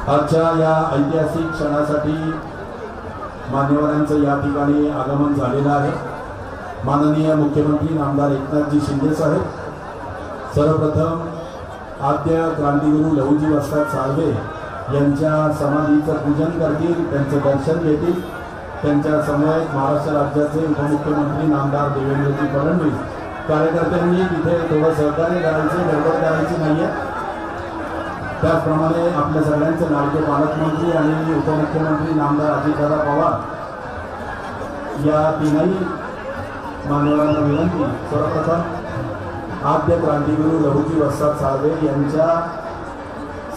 आजच्या या ऐतिहासिक क्षणासाठी मान्यवरांचं या ठिकाणी आगमन झालेलं आहे। माननीय मुख्यमंत्री नामदार एकनाथजी शिंदे साहेब सर्वप्रथम आद्य क्रांतिगुरू लहुजी वस्ताद साळवे यांच्या समाधीचं पूजन करतील, त्यांचं दर्शन घेतील। त्यांच्या समवेत महाराष्ट्र राज्याचे उपमुख्यमंत्री नामदार देवेंद्रजी फडणवीस कार्यकर्त्यांनी तिथे थोडं सहकार्य करायचे, गडबड करायची नाहीये। त्याचप्रमाणे आपल्या सगळ्यांचे लाडके पालकमंत्री आणि उपमुख्यमंत्री नामदार अजितदादा पवार या तीनही मान्यवरांना विनंती, सर्वप्रथम आद्य क्रांतिगुरू लहुजी वस्ताद साळवे यांच्या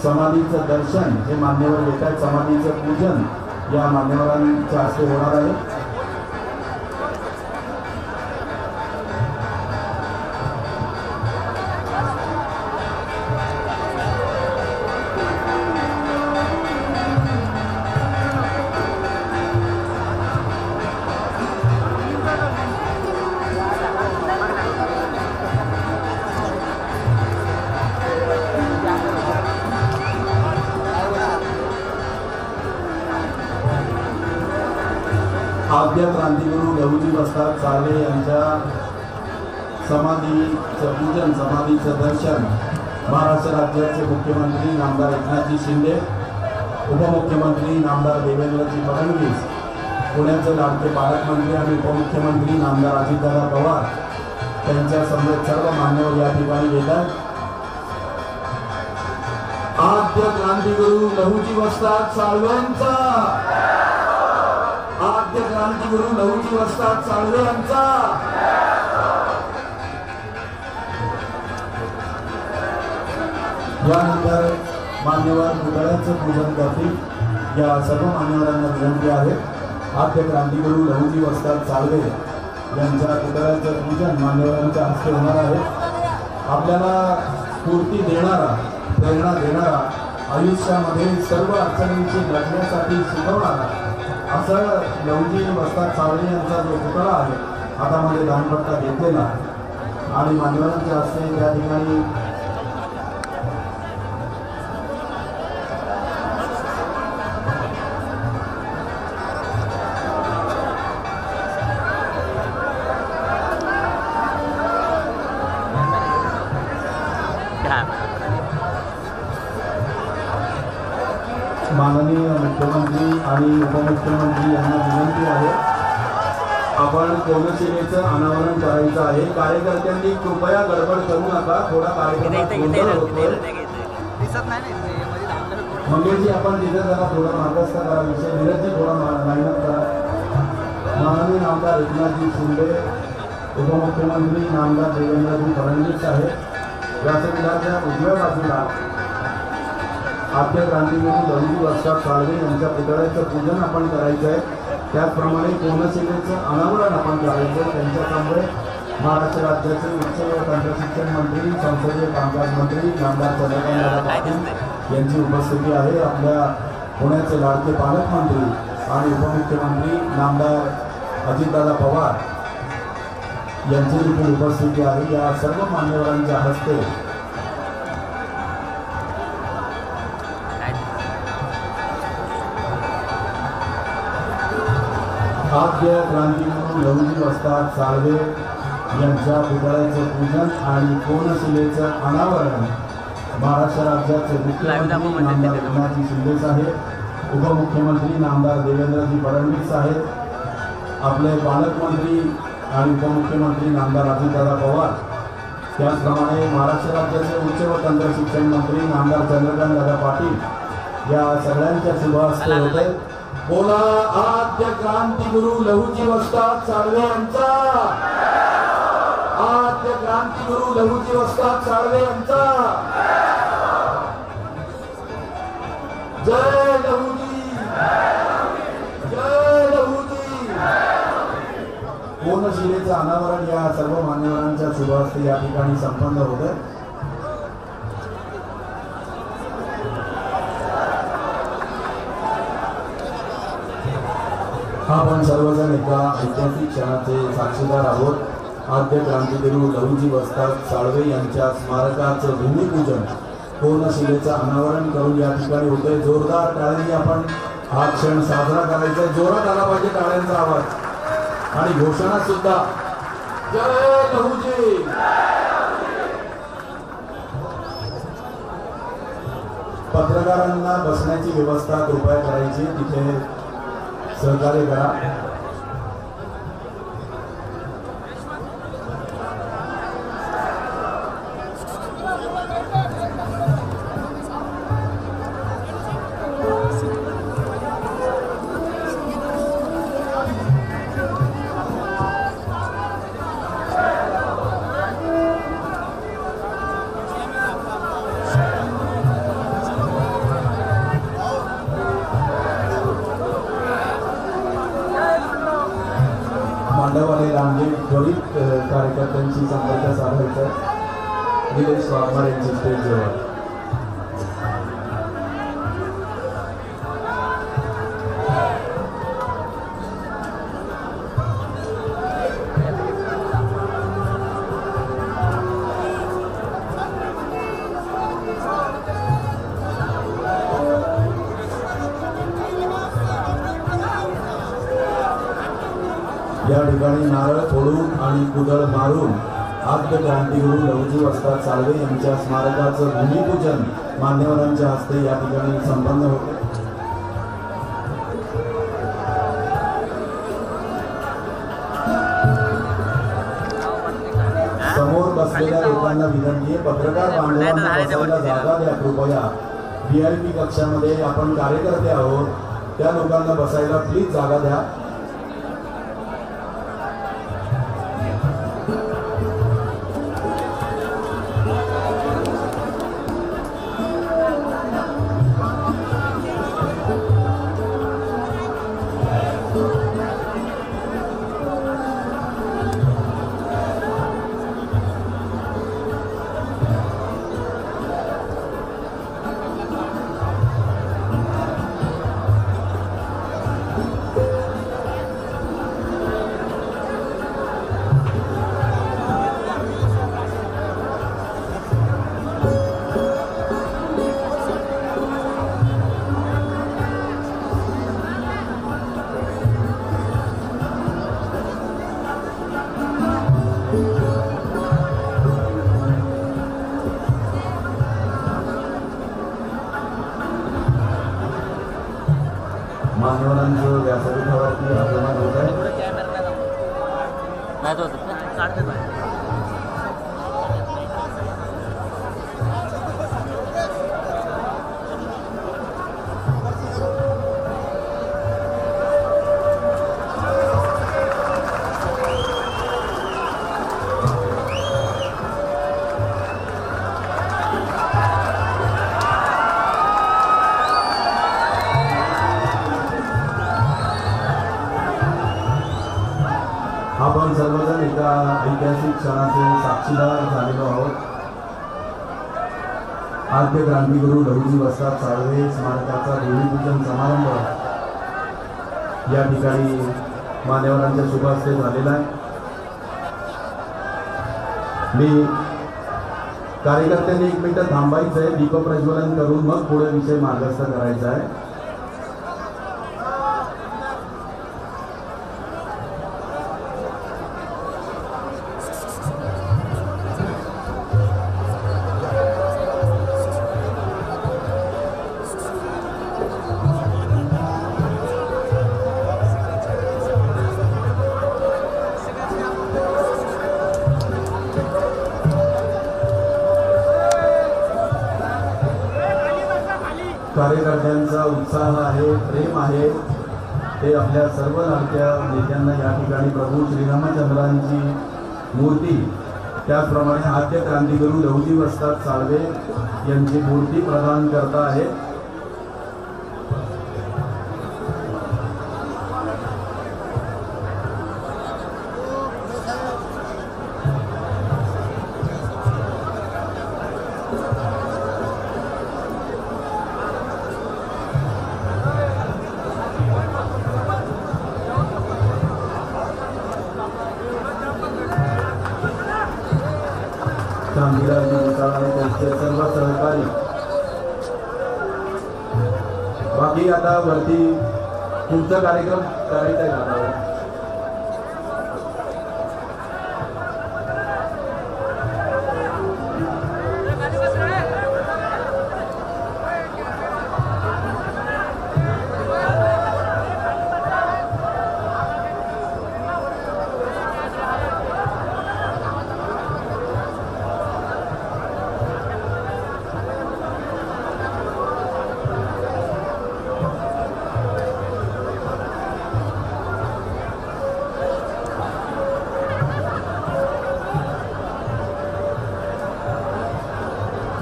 समाधीचं दर्शन हे मान्यवर घेत आहेत। समाधीचं पूजन या मान्यवरांच्या हस्ते होणार आहे। आद्य क्रांतिगुरू लहुजी वस्ताद साळवे यांच्या समाधीचं पूजन, समाधीचं दर्शन महाराष्ट्र राज्याचे मुख्यमंत्री नामदार एकनाथजी शिंदे, उपमुख्यमंत्री नामदार देवेंद्रजी फडणवीस, पुण्याचे लाडके पालकमंत्री आणि उपमुख्यमंत्री नामदार अजितदादा पवार त्यांच्या समवेत सर्व मान्यवर या ठिकाणी येतात। आद्य क्रांतिगुरू लहुजी वस्ताद साळवेंचा, आद्य क्रांतिगुरू लहुजी वस्ताद साळवे यांचा। यानंतर मान्यवर पुतळ्याचं पूजन करतील। या सर्व मान्यवरांना विनंती आहे, आद्य क्रांतिगुरू लहुजी वस्ताद साळवे यांच्या पुतळ्याचं पूजन मान्यवरांच्या हस्ते होणार आहे। आपल्याला स्फूर्ती देणारा, प्रेरणा देणारा, आयुष्यामध्ये सर्व अडचणींशी लढण्यासाठी शिकवणारा असं लहुजी वस्ताद साळवे यांचा जो पुतळा आहे हातामध्ये दानपट्टा घेतलेला आणि मान्यवरांच्या हस्ते त्या ठिकाणी माननीय मुख्यमंत्री आणि उपमुख्यमंत्री यांना विनंती आहे, आपण कोनशिलेचं अनावरण करायचं आहे। कार्यकर्त्यांनी कृपया गडबड करू नका, थोडा कार्यक्रमात गोंधळ होतोय। मंगेशजी आपण तिथे जरा थोडं मार्गस्थ करा विषय, नीरजजी थोडा मेहनत करा। माननीय नामदार एकनाथजी शिंदे, उपमुख्यमंत्री नामदार देवेंद्रजी फडणवीस साहेब व्यासपीठाच्या उजव्या बाजूला आद्य क्रांतिगुरू लहुजी वस्ताद साळवे यांच्या पुतळ्याचं पूजन आपण करायचं आहे। त्याचप्रमाणे कोनशिलेचं अनावरण आपण करायचं। त्यांच्यासमोर महाराष्ट्र राज्याचे उच्च व तंत्रशिक्षण मंत्री, संसदीय कामकाज मंत्री नामदार चंद्रकांत पाटील यांची उपस्थिती आहे। आपल्या पुण्याचे लाडके पालकमंत्री आणि उपमुख्यमंत्री नामदार अजितदादा पवार यांची देखील उपस्थिती आहे। या सर्व मान्यवरांच्या हस्ते आद्य क्रांतिगुरू लहुजी वस्ताद साळवे यांच्या पुतळ्याचं पूजन आणि कोनशिलेचं अनावरण महाराष्ट्र राज्याचे मुख्यमंत्री नामदार एकनाथजी शिंदे साहेब, उपमुख्यमंत्री नामदार देवेंद्रजी फडणवीस साहेब, आपले पालकमंत्री आणि उपमुख्यमंत्री नामदार अजितदादा पवार, त्याचप्रमाणे महाराष्ट्र राज्याचे उच्च व तंत्रशिक्षण मंत्री नामदार चंद्रकांत पाटील या सगळ्यांच्या शुभ हस्ते होते। बोला आद्य क्रांतिगुरू लहुजी वस्ताद साळवे यांचा, आद्य क्रांतिगुरू लहुजी वस्ताद साळवे यांचा। जय लहुजी, जय लहुजी। कोनशिलेचं अनावरण या सर्व मान्यवरांच्या शुभ हस्ते या ठिकाणी संपन्न होते। आपण सर्वजण एका ऐतिहासिक क्षणाचे साक्षीदार आहोत। आद्य क्रांतिगुरू लहुजी वस्ताद साळवे यांच्या स्मारकाचं भूमिपूजन कोनशिलेचं अनावरण करून या ठिकाणी होतंय। जोरदार टाळ्यांनी आपण हा क्षण साजरा करायचा। जोरात आला पाहिजे टाळ्यांचा आवाज आणि घोषणा सुद्धा, जय लहूजी। पत्रकारांना बसण्याची व्यवस्था कृपया करायची, तिथे सहकार्य करा। मांडववाले रामजी त्वरित कार्यकर्त्यांशी संपर्क साधायचा। निलेश वाघमार यांची स्टेजवर। या ठिकाणी नारळ फोडून आणि कुदळ मारून आद्य क्रांतिगुरू लहुजी वस्ताद साळवे यांच्या स्मारकाचं भूमिपूजन मान्यवरांच्या हस्ते या ठिकाणी संपन्न होते। समोर बसलेल्या लोकांना विनंती आहे, पत्रकार बांधवांना बसायला जागा द्या कृपया। VIP कक्षामध्ये आपण कार्यकर्ते आहोत, त्या लोकांना बसायला प्लीज जागा द्या। मान्यवरांचं व्यासपीठावरती आगमन होत आहे। आपण सर्वजण एका ऐतिहासिक क्षणाचे साक्षीदार झालेलो आहोत। आद्य क्रांतिगुरू लहुजी वस्ताद साळवे स्मारकाचा भूमिपूजन समारंभ या ठिकाणी मान्यवरांच्या शुभ हस्ते झालेला आहे। मी कार्यकर्त्यांनी 1 मिनिट थांबायचं आहे, दीपप्रज्वलन करून मग पुढे विषय मार्गस्थ करायचा आहे। कार्यकर्त्यांचा उत्साह आहे, प्रेम आहे, ते आपल्या सर्व लाडक्या नेत्यांना या ठिकाणी प्रभू श्रीरामचंद्रांची मूर्ती, त्याचप्रमाणे आद्य क्रांतिगुरू लहुजी वस्ताद साळवे यांची मूर्ती प्रदान करता आहे। सर्व सहकारी बाकी आता वरती तुमचा कार्यक्रम करायचा आहे आता.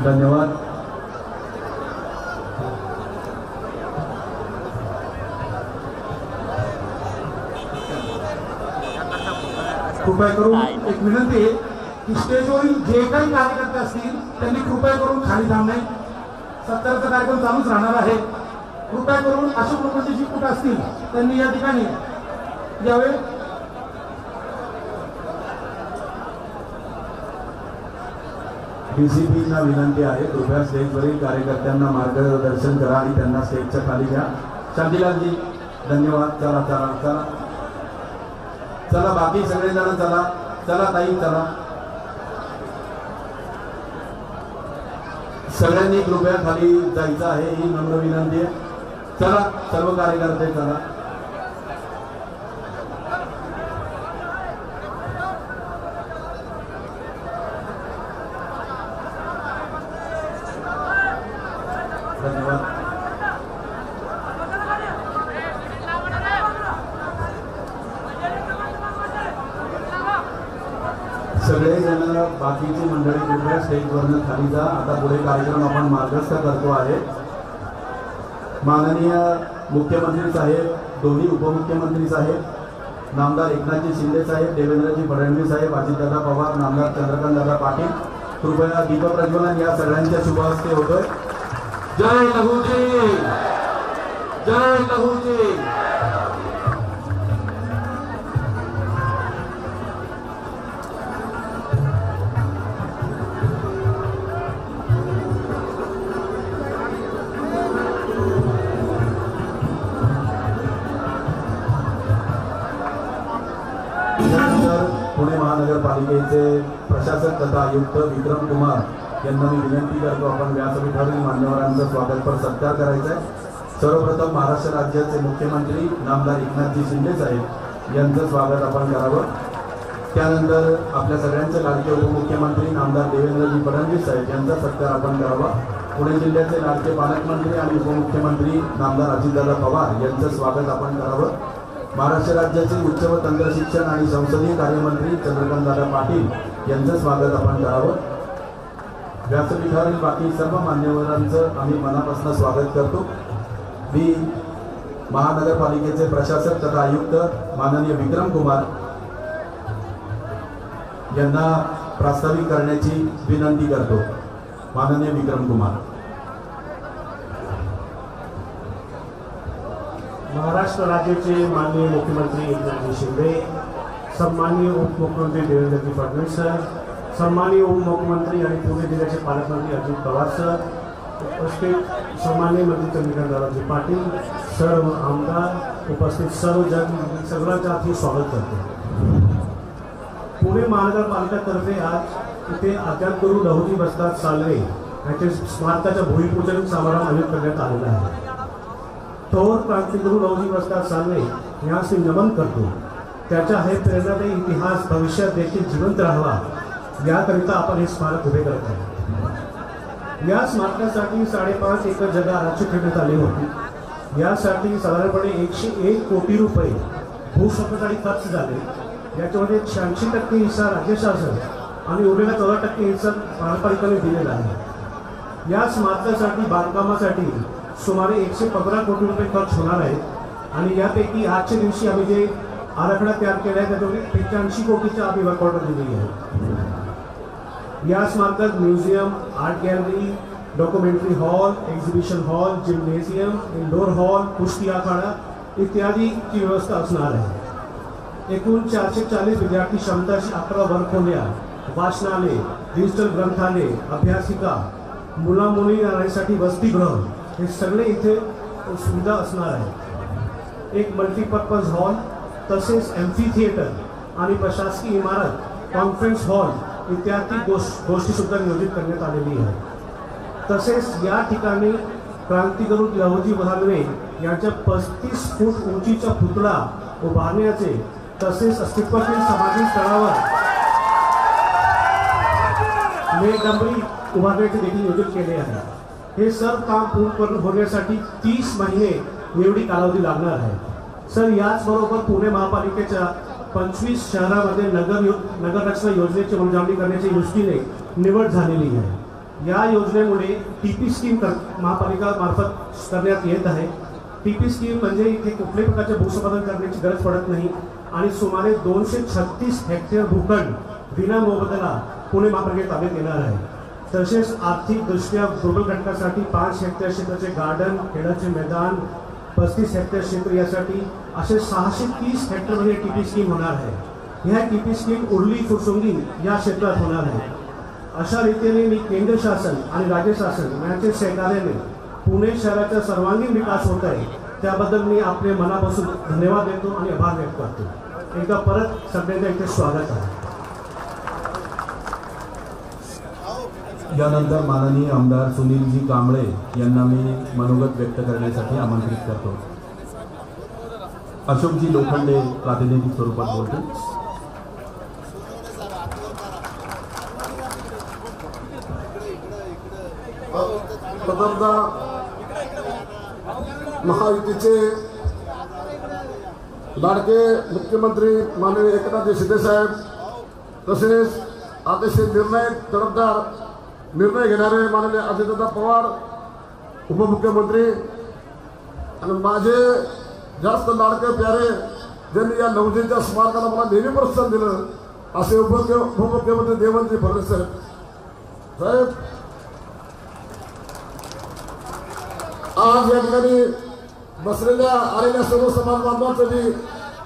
धन्यवाद. कृपया करून एक विनंती आहे की स्टेजवरील जे काही कार्यकर्ते असतील त्यांनी कृपया करून खाली थांबणे. सत्काराचा कार्यक्रम चालूच राहणार आहे. कृपया करून अशोक लोकांचे जी कुठे असतील त्यांनी या ठिकाणी यावे. डीसीपींना विनंती आहे कृपया स्टेजवरील कार्यकर्त्यांना मार्गदर्शन करा आणि त्यांना स्टेजच्या खाली घ्या. शांतीलालजी धन्यवाद. चला चला चला चला बाकी सगळेजण चला. चला ताई चला. सगळ्यांनी कृपया खाली जायचं आहे ही नम्र विनंती आहे. चला सर्व कार्यकर्ते चला. धन्यवाद. सगळेजण बाकीची मंडळी कृपया स्टेजवरनं खाली जा. आता पुढे कार्यक्रम आपण मार्गस्थ करतो आहे. माननीय मुख्यमंत्री साहेब, दोन्ही उपमुख्यमंत्री साहेब, नामदार एकनाथजी शिंदे साहेब, देवेंद्रजी फडणवीस साहेब, अजितदादा पवार, नामदार चंद्रकांतदादा पाटील, कृपया दीपप्रज्वलन या सगळ्यांच्या शुभ हस्ते होतोय. जय लहूजी, जय लहूजी. पुणे महानगरपालिकेचे प्रशासक तथा आयुक्त विक्रम कुमार यांना मी विनंती करतो आपण व्यासपीठावरील मान्यवरांचं स्वागतपर सत्कार करायचा आहे. सर्वप्रथम महाराष्ट्र राज्याचे मुख्यमंत्री नामदार एकनाथजी शिंदे साहेब यांचं स्वागत आपण करावं. त्यानंतर आपल्या सगळ्यांचे लाडके उपमुख्यमंत्री नामदार देवेंद्रजी फडणवीस साहेब यांचा सत्कार आपण करावा. पुणे जिल्ह्याचे लाडके पालकमंत्री आणि उपमुख्यमंत्री नामदार अजितदादा पवार यांचं स्वागत आपण करावं. महाराष्ट्र राज्याचे उच्च व तंत्र शिक्षण आणि संसदीय कार्यमंत्री चंद्रकांतदादा पाटील यांचं स्वागत आपण करावं. व्यासपीठावरील बाकी सर्व मान्यवरांचं आम्ही मनापासून स्वागत करतो. मी महानगरपालिकेचे प्रशासक तथा आयुक्त माननीय विक्रम कुमार यांना प्रास्ताविक करण्याची विनंती करतो. माननीय विक्रम कुमार. महाराष्ट्र राज्याचे माननीय मुख्यमंत्री एकनाथजी शिंदे, सम्माननीय उपमुख्यमंत्री देवेंद्रजी फडणवीस सर, सम्माननीय उपमुख्यमंत्री आणि पुणे जिल्ह्याचे पालकमंत्री अजित पवार सर, उपस्थित सम्माननीय मंत्री चंद्रकांतदादाजी पाटील, सर्व आमदार, उपस्थित सर्व जन, सगळ्यांचं आधी स्वागत करतो. पुणे महानगरपालिकेतर्फे आज इथे आद्यागुरू लहुजी वस्ताद सालवे यांचे स्मारकाच्या भूमिपूजन समारंभ आयोजित करण्यात आलेला आहे. थोर क्रांतिगुरू लहुजी वस्ताद सालवे यांस मी नमन करतो. त्याच्या हे प्रेरणादायी इतिहास भविष्यात देखील जिवंत राहावा याकरिता आपण हे स्मारक उभे करत आहोत. या स्मारकासाठी 5.5 एकर जागा आरक्षित ठेवण्यात आली होती. यासाठी साधारणपणे 101 कोटी रुपये भूसंपादन खर्च झाले. याच्यामध्ये 86% हिस्सा राज्य शासन आणि उरलेला 14% हिस्सा महानगरपालिकेने दिलेला आहे. या स्मारकासाठी बांधकामासाठी सुमारे 115 कोटी रुपये खर्च होणार आहेत आणि यापैकी आजच्या दिवशी आम्ही जे आराखडा तयार केला आहे त्याच्यामध्ये 85 कोटीच्या आम्ही वर्क ऑर्डर दिलेली आहे. या स्मारकात museum, art gallery, documentary hall, exhibition hall, gymnasium, indoor hall, कुस्ती आखाडा इत्यादीची व्यवस्था असणार आहे. एकूण 440 विद्यार्थी क्षमताशी 11 वर्गखोल्या, वाचनालय, डिजिटल ग्रंथालय, अभ्यासिका, मुला मुली राहण्यासाठी वसतिगृह हे सगळे इथे सुविधा असणार आहे। एक मल्टीपर्पज हॉल तसेच एम्फी थिएटर आणि प्रशासकीय इमारत, कॉन्फरन्स हॉल इत्यादी गोष्टीसुद्धा नियोजित करण्यात आलेली आहे। तसेच या ठिकाणी क्रांतिगुरू लहुजी बर्हानवे यांच्या 35 फूट उंचीचा पुतळा उभारण्याचे तसेच अस्तित्वातील समाधी स्थळावर मेघडंबरी उभारण्याचे देखील नियोजन केले आहे। हे सर्व काम पूर्ण होण्यासाठी 30 महिने एवढी कालावधी लागणार आहे। सर, याचबरोबर पुणे महापालिकेच्या 25 शहरामध्ये नगररचना योजनेची अंमलबजावणी करण्याच्या दृष्टीने निवड झालेली आहे। या योजनेमुळे टीपी स्कीम महापालिका मार्फत करण्यात येत आहे। टीपी स्कीम म्हणजे इथे कुठल्याही प्रकारचे भूसंपादन करण्याची गरज पडत नाही आणि सुमारे 236 हेक्टर भूखंड विना मोबदला पुणे महापालिकेत ताब्यात येणार आहे। तसेच आर्थिकदृष्ट्या दुर्बल घटकासाठी 5 हेक्टर क्षेत्राचे गार्डन, खेळाचे मैदान, 35 हेक्टर क्षेत्र यासाठी असे 630 हेक्टरमध्ये टीपी स्कीम होणार आहे। ह्या टीपी स्कीम उर्ली फुरसुंगी या क्षेत्रात होणार आहे। अशा रीतीने मी केंद्र शासन आणि राज्य शासन यांच्या सहकार्याने पुणे शहराचा सर्वांगीण विकास होत आहे, त्याबद्दल मी आपले मनापासून धन्यवाद देतो आणि आभार व्यक्त करतो। एकदा परत सगळ्यांचं इथे स्वागत आहे। यानंतर माननीय आमदार सुनीलजी कांबळे यांना मी मनोगत व्यक्त करण्यासाठी आमंत्रित करतो। अशोकजी लोखंडे प्रातिनिधिक स्वरूपात बोलतो। प्रथमतः महायुतीचे लाडके मुख्यमंत्री माननीय एकनाथ शिंदे साहेब तसेच अतिशय निर्णायक तडफदार निर्णय घेणारे माननीय अजितदादा पवार उपमुख्यमंत्री आणि माझे जास्त लाडके प्यारे ज्यांनी या लहुजींच्या स्मारकाला मला नेहमी प्रोत्साहन दिलं असे उपमुख्यमंत्री देवेंद्र फडणवीस साहेब, आज या ठिकाणी बसलेल्या आलेल्या सर्व समाज बांधवांचं मी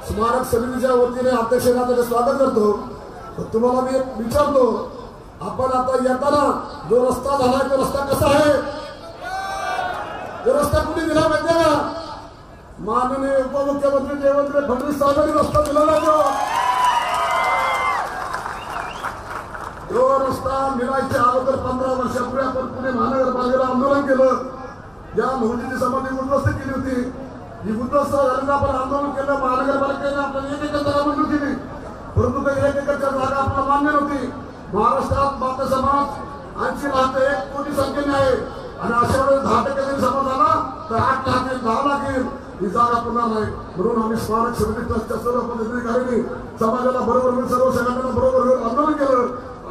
स्मारक समितीच्या वतीने अध्यक्षांना त्याचे स्वागत करतो। तुम्हाला मी विचारतो, आपण आता येताना जो रस्ता झाला तो रस्ता कसा आहे? तो रस्ता कुणी दिला माहिती का? माननीय उपमुख्यमंत्री देवेंद्र फडणवीस साहेबांनी रस्ता दिलेला जो रस्ता मिळायच्या अगोदर 15 वर्षापूर्वी आपण पुणे महानगरपालिकेला आंदोलन केलं, ज्या लहुजीची समाधी उद्ध्वस्त केली होती, ही उद्ध्वस्त झाल्यानं आपण आंदोलन केलं, महानगरपालिकेने आपल्याला 1 एकर जागा मंजूर केली, परंतु त्या 1 एकरच्या जागा आपल्याला मान्य नव्हती। महाराष्ट्रात माता समाज 80 लाख ते 1 कोटी संख्येने आहे आणि अशा वेळेस 10% जरी समाज झाला तर 8 लाख 10 लाख येईल, ही जागा पुन्हा नाही। म्हणून आम्ही स्मारक समिती ट्रस्टच्या सर्व पदाधिकाऱ्यांनी समाजाला बरोबर घेऊन सर्व संघटनांना बरोबर घेऊन आंदोलन केलं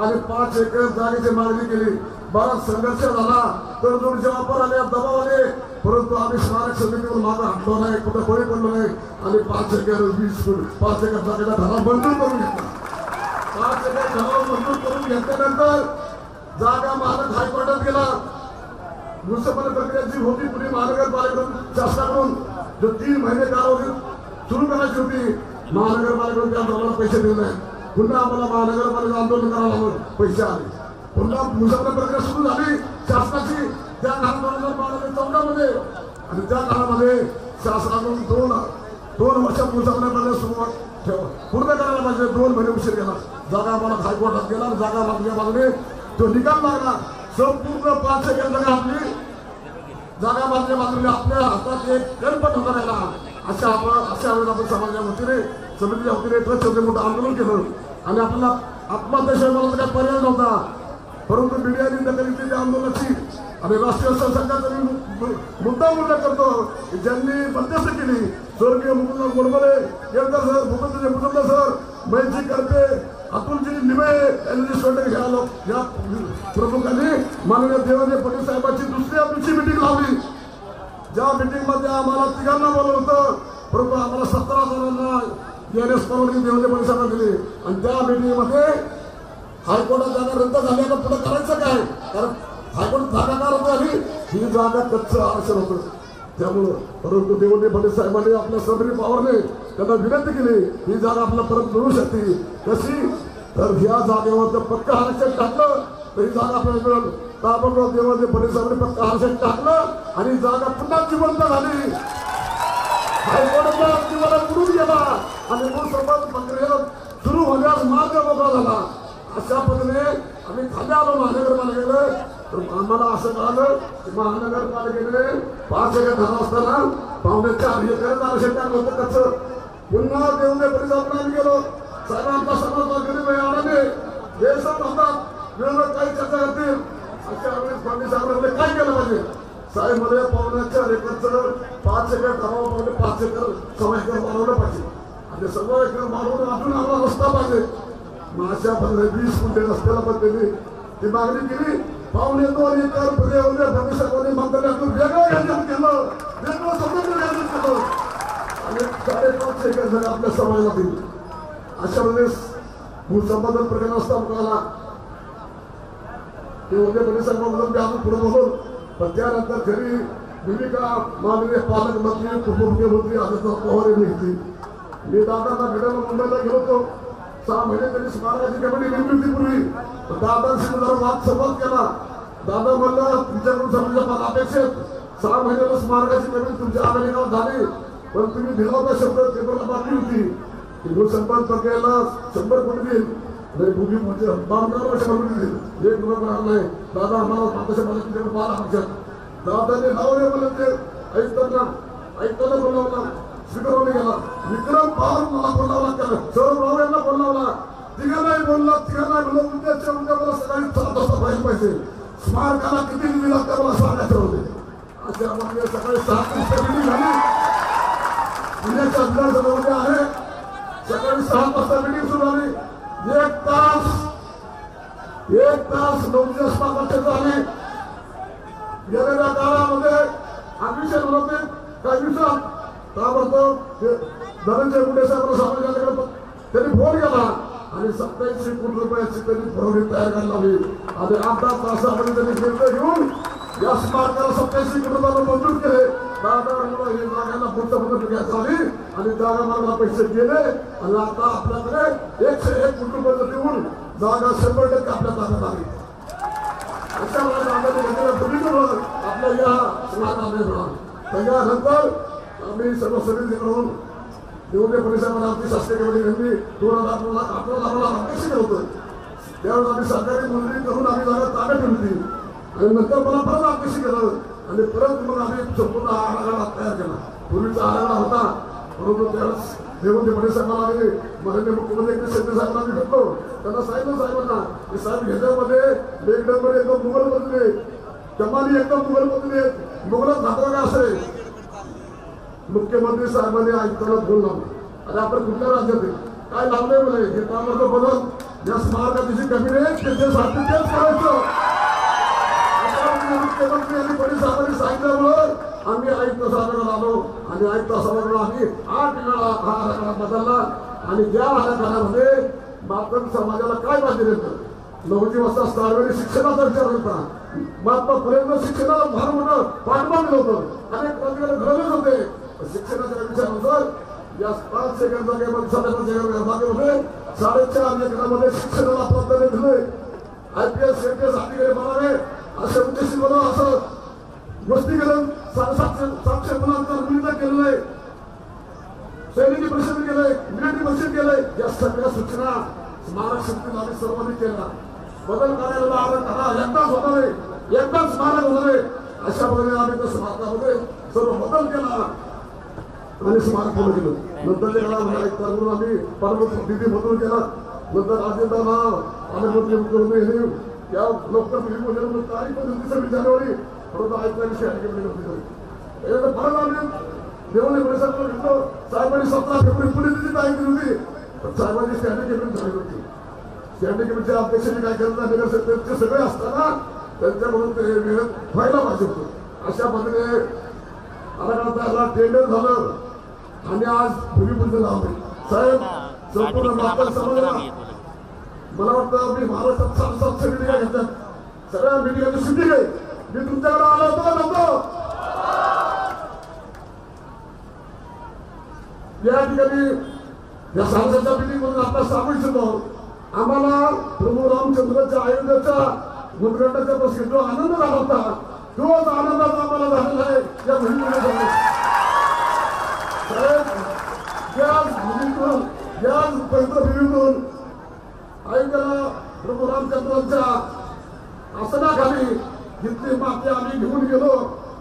आणि 5 एकर जागेची मागणी केली। बराच संघर्ष झाला, तडजोडीचे वापर आले, दबाव आले, परंतु आम्ही स्मारक समितीवर मागे हटलो नाही, कुठं बळी पडलो नाही आणि 5 एकर 5 एकर जागेचा ठराव मंजूर करून घेतला। 5 एकर ठराव मंजूर करून घेतल्यानंतर जागा महानगर हायकोर्टात गेला। म्युनिसिपल प्रक्रिया जी होती पुणे महानगरपालिकेकडून शासनाकडून जो 3 महिने कालावधी सुरू करायची होती, महानगरपालिकेकडून त्या आम्हाला पैसे दिले नाही। पुन्हा आम्हाला महानगरपालिका आंदोलन करायला लागलं, पैसे आले, पुन्हा म्युनिसिपल प्रक्रिया सुरू झाली शासनाची त्या काळात 2014 मध्ये आणि त्या काळामध्ये शासनाकडून 2 वर्षात म्युनिसिपल प्रक्रिया सुरू पूर्ण करायला पाहिजे, 2 महिने उशीर गेला। जागा आम्हाला हायकोर्टात गेला, जागा मागणे तो निकाल लागला, संपूर्ण 5 एकर जागा आपली जागा मागणी आपल्या हातात एक गणपत होता राहिला। अशा वेळेस आपण समाजाच्या वतीने समितीच्या वतीने ट्रस्टचे मोठं आंदोलन केलं आणि आपल्याला आत्महत्याशिवाय मला काही पर्याय नव्हता, परंतु मीडियाने दखल घेतली आंदोलनाची आणि राष्ट्रीय संघाचा मुद्दा उल्लेख करतो की ज्यांनी मध्यस्थ केली स्वर्गीय मुकुंद गोडबोले केंद्र सर, भूपेंद्र मुकुंद सर, महेशजी करपे, अतुलजी निमे या प्रमुखांनी माननीय देवेंद्र फडणवीस साहेबांची दुसऱ्या दिवशी मीटिंग लावली। ज्या मीटिंग मध्ये आम्हाला 3घांना बोलवलं होतं, परंतु आम्हाला 17 जणांना येण्यास परवानगी देवेंद्र फडणवीस साहेबांनी दिली आणि त्या मीटिंग मध्ये हायकोर्टात जागा रद्द झाली, आता पुढे करायचं काय? कारण हायकोर्ट जागा का रद्द झाली? ही जागा कच्चं आरक्षण होतं, त्यामुळं परंतु देवेंद्र फडणवीस साहेबांनी आपल्या सबरी पॉवरने त्यांना विनंती केली ही जागा आपल्याला परत मिळू शकते। कशी तर ह्या जागेवर जर पक्का आरक्षण टाकलं तर ही जागा आपल्याला मिळेल। ताबडतोब देवाचे परिसराने फक्त आरक्षण टाकलं आणि जागा पुन्हा जिवंत झाली. हायकोर्टाचा जीवाला बुडून गेला आणि भूसंबंध प्रक्रिया सुरू होण्यास मार्ग मोकळा झाला. अशा पद्धतीने आम्ही खाली आलो महानगरपालिकेला. तर आम्हाला असं कळालं की महानगरपालिकेने 5 एकर झाला असताना 4.5 एकर आरक्षण टाकलं होतं. कसं पुन्हा देवने परिसरात आम्ही गेलो. साहेबांचा समाज गरीब आल्याने हे सब म्हणतात विरोधक काही चर्चा करतील. अशा वेळेस फडणवीस साहेबांनी काय केलं पाहिजे. साहेब मध्ये 4.5 एकरचं 5 एकर गावामध्ये 5 एकर 6 एकर बनवलं पाहिजे आणि 6 एकर बनवून अजून आम्हाला रस्ता पाहिजे. मग अशा 20 गुंठे रस्त्याला पण त्यांनी ती मागणी केली. 2.25 एकर फडणवीस साहेबांनी मंत्रालयातून वेगळं घ्यायचं केलं, वेगळं स्वतंत्र घ्यायचं केलं आणि 5.5 एकर झाले आपल्या समाजातील. अशा वेळेस भूसंपादन प्रकरण असताना ते उद्या फडणवीस साहेबांबद्दल मी अजून पुढे बोलून पण त्यानंतर खरी भूमिका माननीय पालकमंत्री उपमुख्यमंत्री आदित्य पवार यांनी घेतली. मी दादांना भेटायला मुंबईला गेलो होतो. 6 महिने त्यांनी स्मारकाची कमिटी नेमली होती पूर्वी. दादांशी जरा वाद संवाद केला. दादा म्हणलं तुमच्याकडून समजा अपेक्षित 6 महिन्याला स्मारकाची कमिटी तुमच्या आघाडीवर झाली पण तुम्ही दिला होता शब्द पेपरला बातमी होती की भूसंपादन प्रक्रियेला 100 कोटी देईल. भूमी म्हणजे 12 वर्ष दिली 1 रुपया नाही. दादा आम्हाला मागच्या मला तुमच्याकडे 12 वर्षात दादाने लावले मला ते ऐकताना बोलावला स्वीकारवून गेला. विक्रम पवार मला बोलावला सौरभ राव यांना बोलावला. तिघांनाही बोलला. तिघांना बोलला उद्या मला सकाळी 7 वाजता व्हायला पाहिजे. स्मारकाला किती निधी लागतं मला सांगायचं होते. अशा म्हणजे सकाळी 7 वाजता मिटिंग झाली. पुण्याच्या विधानसभेमध्ये आहे. सकाळी 7 वाजता मिटिंग सुरू झाली. 1 तास 9 स्मारकाचे झाले. गेलेल्या काळामध्ये अतिशय होते काही दिवसात ताबडतोब धनंजय मुंडे साहेबांना सामाजिक त्यांनी फोन केला आणि 27 कोटी रुपयाची त्यांनी फरवणी तयार करायला लावली आणि 8 तासामध्ये त्यांनी निर्णय घेऊन या स्मारकाला 27 कोटी रुपयाला मंजूर केले. दादा हे जागांना पुढच्या पद्धत घ्यायचं आली आणि जागा मागला पैसे गेले आणि आता आपल्याकडे 101 कोटी रुपये देऊन जागा 100% आपल्या ताब्यात आली. अशा वेळेला आपल्या या स्मारकाने त्याच्यानंतर आम्ही सर्व समितीकडून निवडणे परिसरामध्ये आमची शासकीय कमिटी नेमली 2011 अपेक्षित होतं. त्यावेळेस आम्ही सरकारी मंजुरी करून आम्ही जागा ताब्यात ठेवली होती आणि नंतर मला परत अपेक्षित केलं आणि परत मग आम्ही संपूर्ण आराखडा तयार केला. पूर्वीचा आराखडा होता परंतु त्यावेळेस निवडणे परिसराला आम्ही माननीय मुख्यमंत्री शिंदे साहेबांना आम्ही भेटलो. त्यांना सांगितलं साहेबांना की साहेब ह्याच्यामध्ये मेघडमध्ये एकदम मुघल बदले कमानी एकदम मुघल बदले मुघलात घातला का असेल. मुख्यमंत्री साहेबांनी आयुक्ताला फोन लावला आणि आपण कुठल्या राज्यात काय लावलंय म्हणे हे कामाचं बदल या स्मारकाची कमिटी त्याच्यासाठी तेच करायचं. मुख्यमंत्री आणि फडणवीस साहेबांनी सांगितल्यामुळं आम्ही आयुक्त साहेबांना आलो आणि आयुक्त साहेबांना आम्ही 8 वेळा हा आराखडा बदलला आणि त्या आराखड्यामध्ये मातंग समाजाला काय पाहिजे देतं. 9 वाजता सार्वजनिक शिक्षणाचा विचार होता. महात्मा फुलेंना शिक्षणाला फार मोठं पाठबळ दिलं होतं. अनेक प्रत्येकाला घडवलेच होते. शिक्षणाच्या विचारानुसार या 5 एकर जागेमध्ये 5.5 एकर जागेमध्ये 4.5 एकरामध्ये शिक्षणाला प्राधान्य दिले. IPS APS अधिकारी बनावे असे उद्देशित बनवा असं गोष्टी केलं. 700 मुलांचा मुलींना केलेलं आहे. सैनिकी परिषद केलंय मिलिटरी परिषद केलंय. या सगळ्या सूचना स्मारक शक्तीला आम्ही सर्वांनी केला. बदल करायला आराखडा एकदाच होणार आहे. एकदाच स्मारक होणार आहे. अशा पद्धतीने आम्ही त्या स्मारकामध्ये सर्व बदल केला आणि स्मारक पूर्ण केलं. नंतर आम्ही परमनिधी बदल केला. नंतर राजेंद्रला पालकमंत्री मुख्यमंत्री या लवकर तारीख 26 जानेवारी परंतु आयुक्तांनी परत आम्ही निवडणूक परिषदेला घेतलो. साहेबांनी 17 फेब्रुवारी पुणे तारीख दिली होती पण साहेबांनी स्टँडिंग कमिटी झाली होती. स्टँडिंग कमिटीच्या अध्यक्षांनी काय केलं नगरसेवक सगळे असताना त्यांच्याकडून ते वेळेत व्हायला पाहिजे होतं. अशा पद्धतीने आराखडा टेंडर झालं आणि आज भूमिपूजन झालं. साहेब संपूर्ण मातंग समाजाला मला वाटतं मी महाराष्ट्रात 700 मिटिंगा घेतात. सगळ्या मिटिंगाची सुट्टी आहे. मी तुमच्याकडे आलो होतो का नव्हतो. या ठिकाणी या सांसदच्या मिटिंग मधून आता सांगू इच्छितो आम्हाला प्रभू रामचंद्राच्या अयोध्येच्या उद्घाटनाच्या प्रसंगी जो आनंद झाला होता तोच आनंदाचा आम्हाला झालेला आहे या भूमीमध्ये. याच भूमीतून याच पवित्रभूमीतून ऐकायला प्रभू रामचंद्रांच्या आसनाखाली जितली माती आम्ही घेऊन गेलो.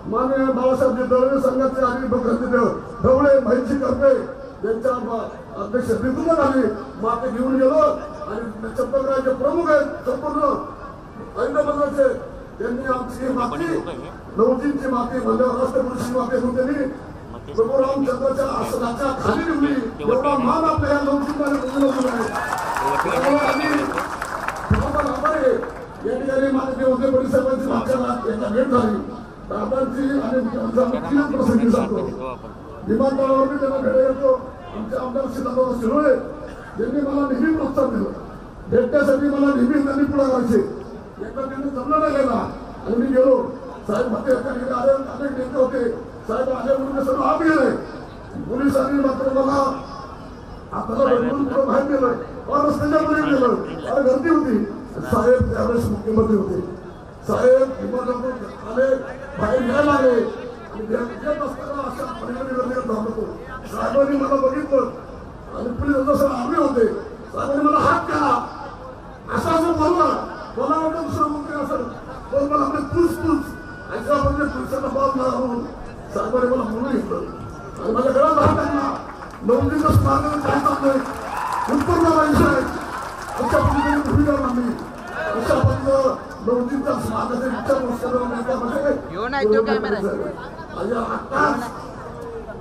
माननीय बाळासाहेब दळवे संघाचे आणि ढवळे महिची करपे यांच्या अध्यक्ष नेतृत्वाखाली माती घेऊन गेलो आणि चंपकरावचे प्रमुख आहेत संपूर्ण ऐंदाबादचे त्यांनी आमची माती नवजींची माती म्हणजे राष्ट्रपुरुषी माती म्हणून त्यांनी प्रभू रामचंद्राच्या आसनाच्या खाली ठेवली. एवढा मान आपल्या या नवजींना दिला आहे. या ठिकाणी माननीय उदय परिसराची मागच्या यांना भेट झाली. दादांची आणि प्रसंगी सांगतो विमानतळावर मी त्यांना भेट येतो. आमचे आमदार सीताराम शिरोळे यांनी मला नेहमी प्रोत्साहन दिलं. भेटण्यासाठी मला नेहमी त्यांनी पुढे करायचे. एकदा त्यांनी जमलं नाही गेला आणि मी गेलो. साहेब होते अनेक नेते होते. साहेब आले म्हणून सर्व आत गेले. पोलिसांनी मात्र मला आपल्याला भेटून पुढे बाहेर गेलं. रस्त्याच्या पुढे गेलं आणि गर्दी होती. साहेब त्यावेळेस मुख्यमंत्री होते. साहेब विमानातून आले बाहेर घ्यायला आले आणि येत असताना अशा परिणामी थांबतो. साहेबांनी मला बघितलं आणि पोलीस जसं आर्मी होते. साहेबांनी मला हात केला. असं असं बोलला. मला वाटतं दुसरं मुख्य असेल पण मला आपले पूस अशा म्हणजे पुरुषांना बाब म्हणून साहेबांनी मला म्हणून घेतलं आणि माझ्या घरात हात टाकला. नवजीचं स्मारक काय चाललंय उत्तर आहे अशा पद्धतीने भूमिका मांडली. अशा पद्धतीनं नवजींच्या स्मारकाचे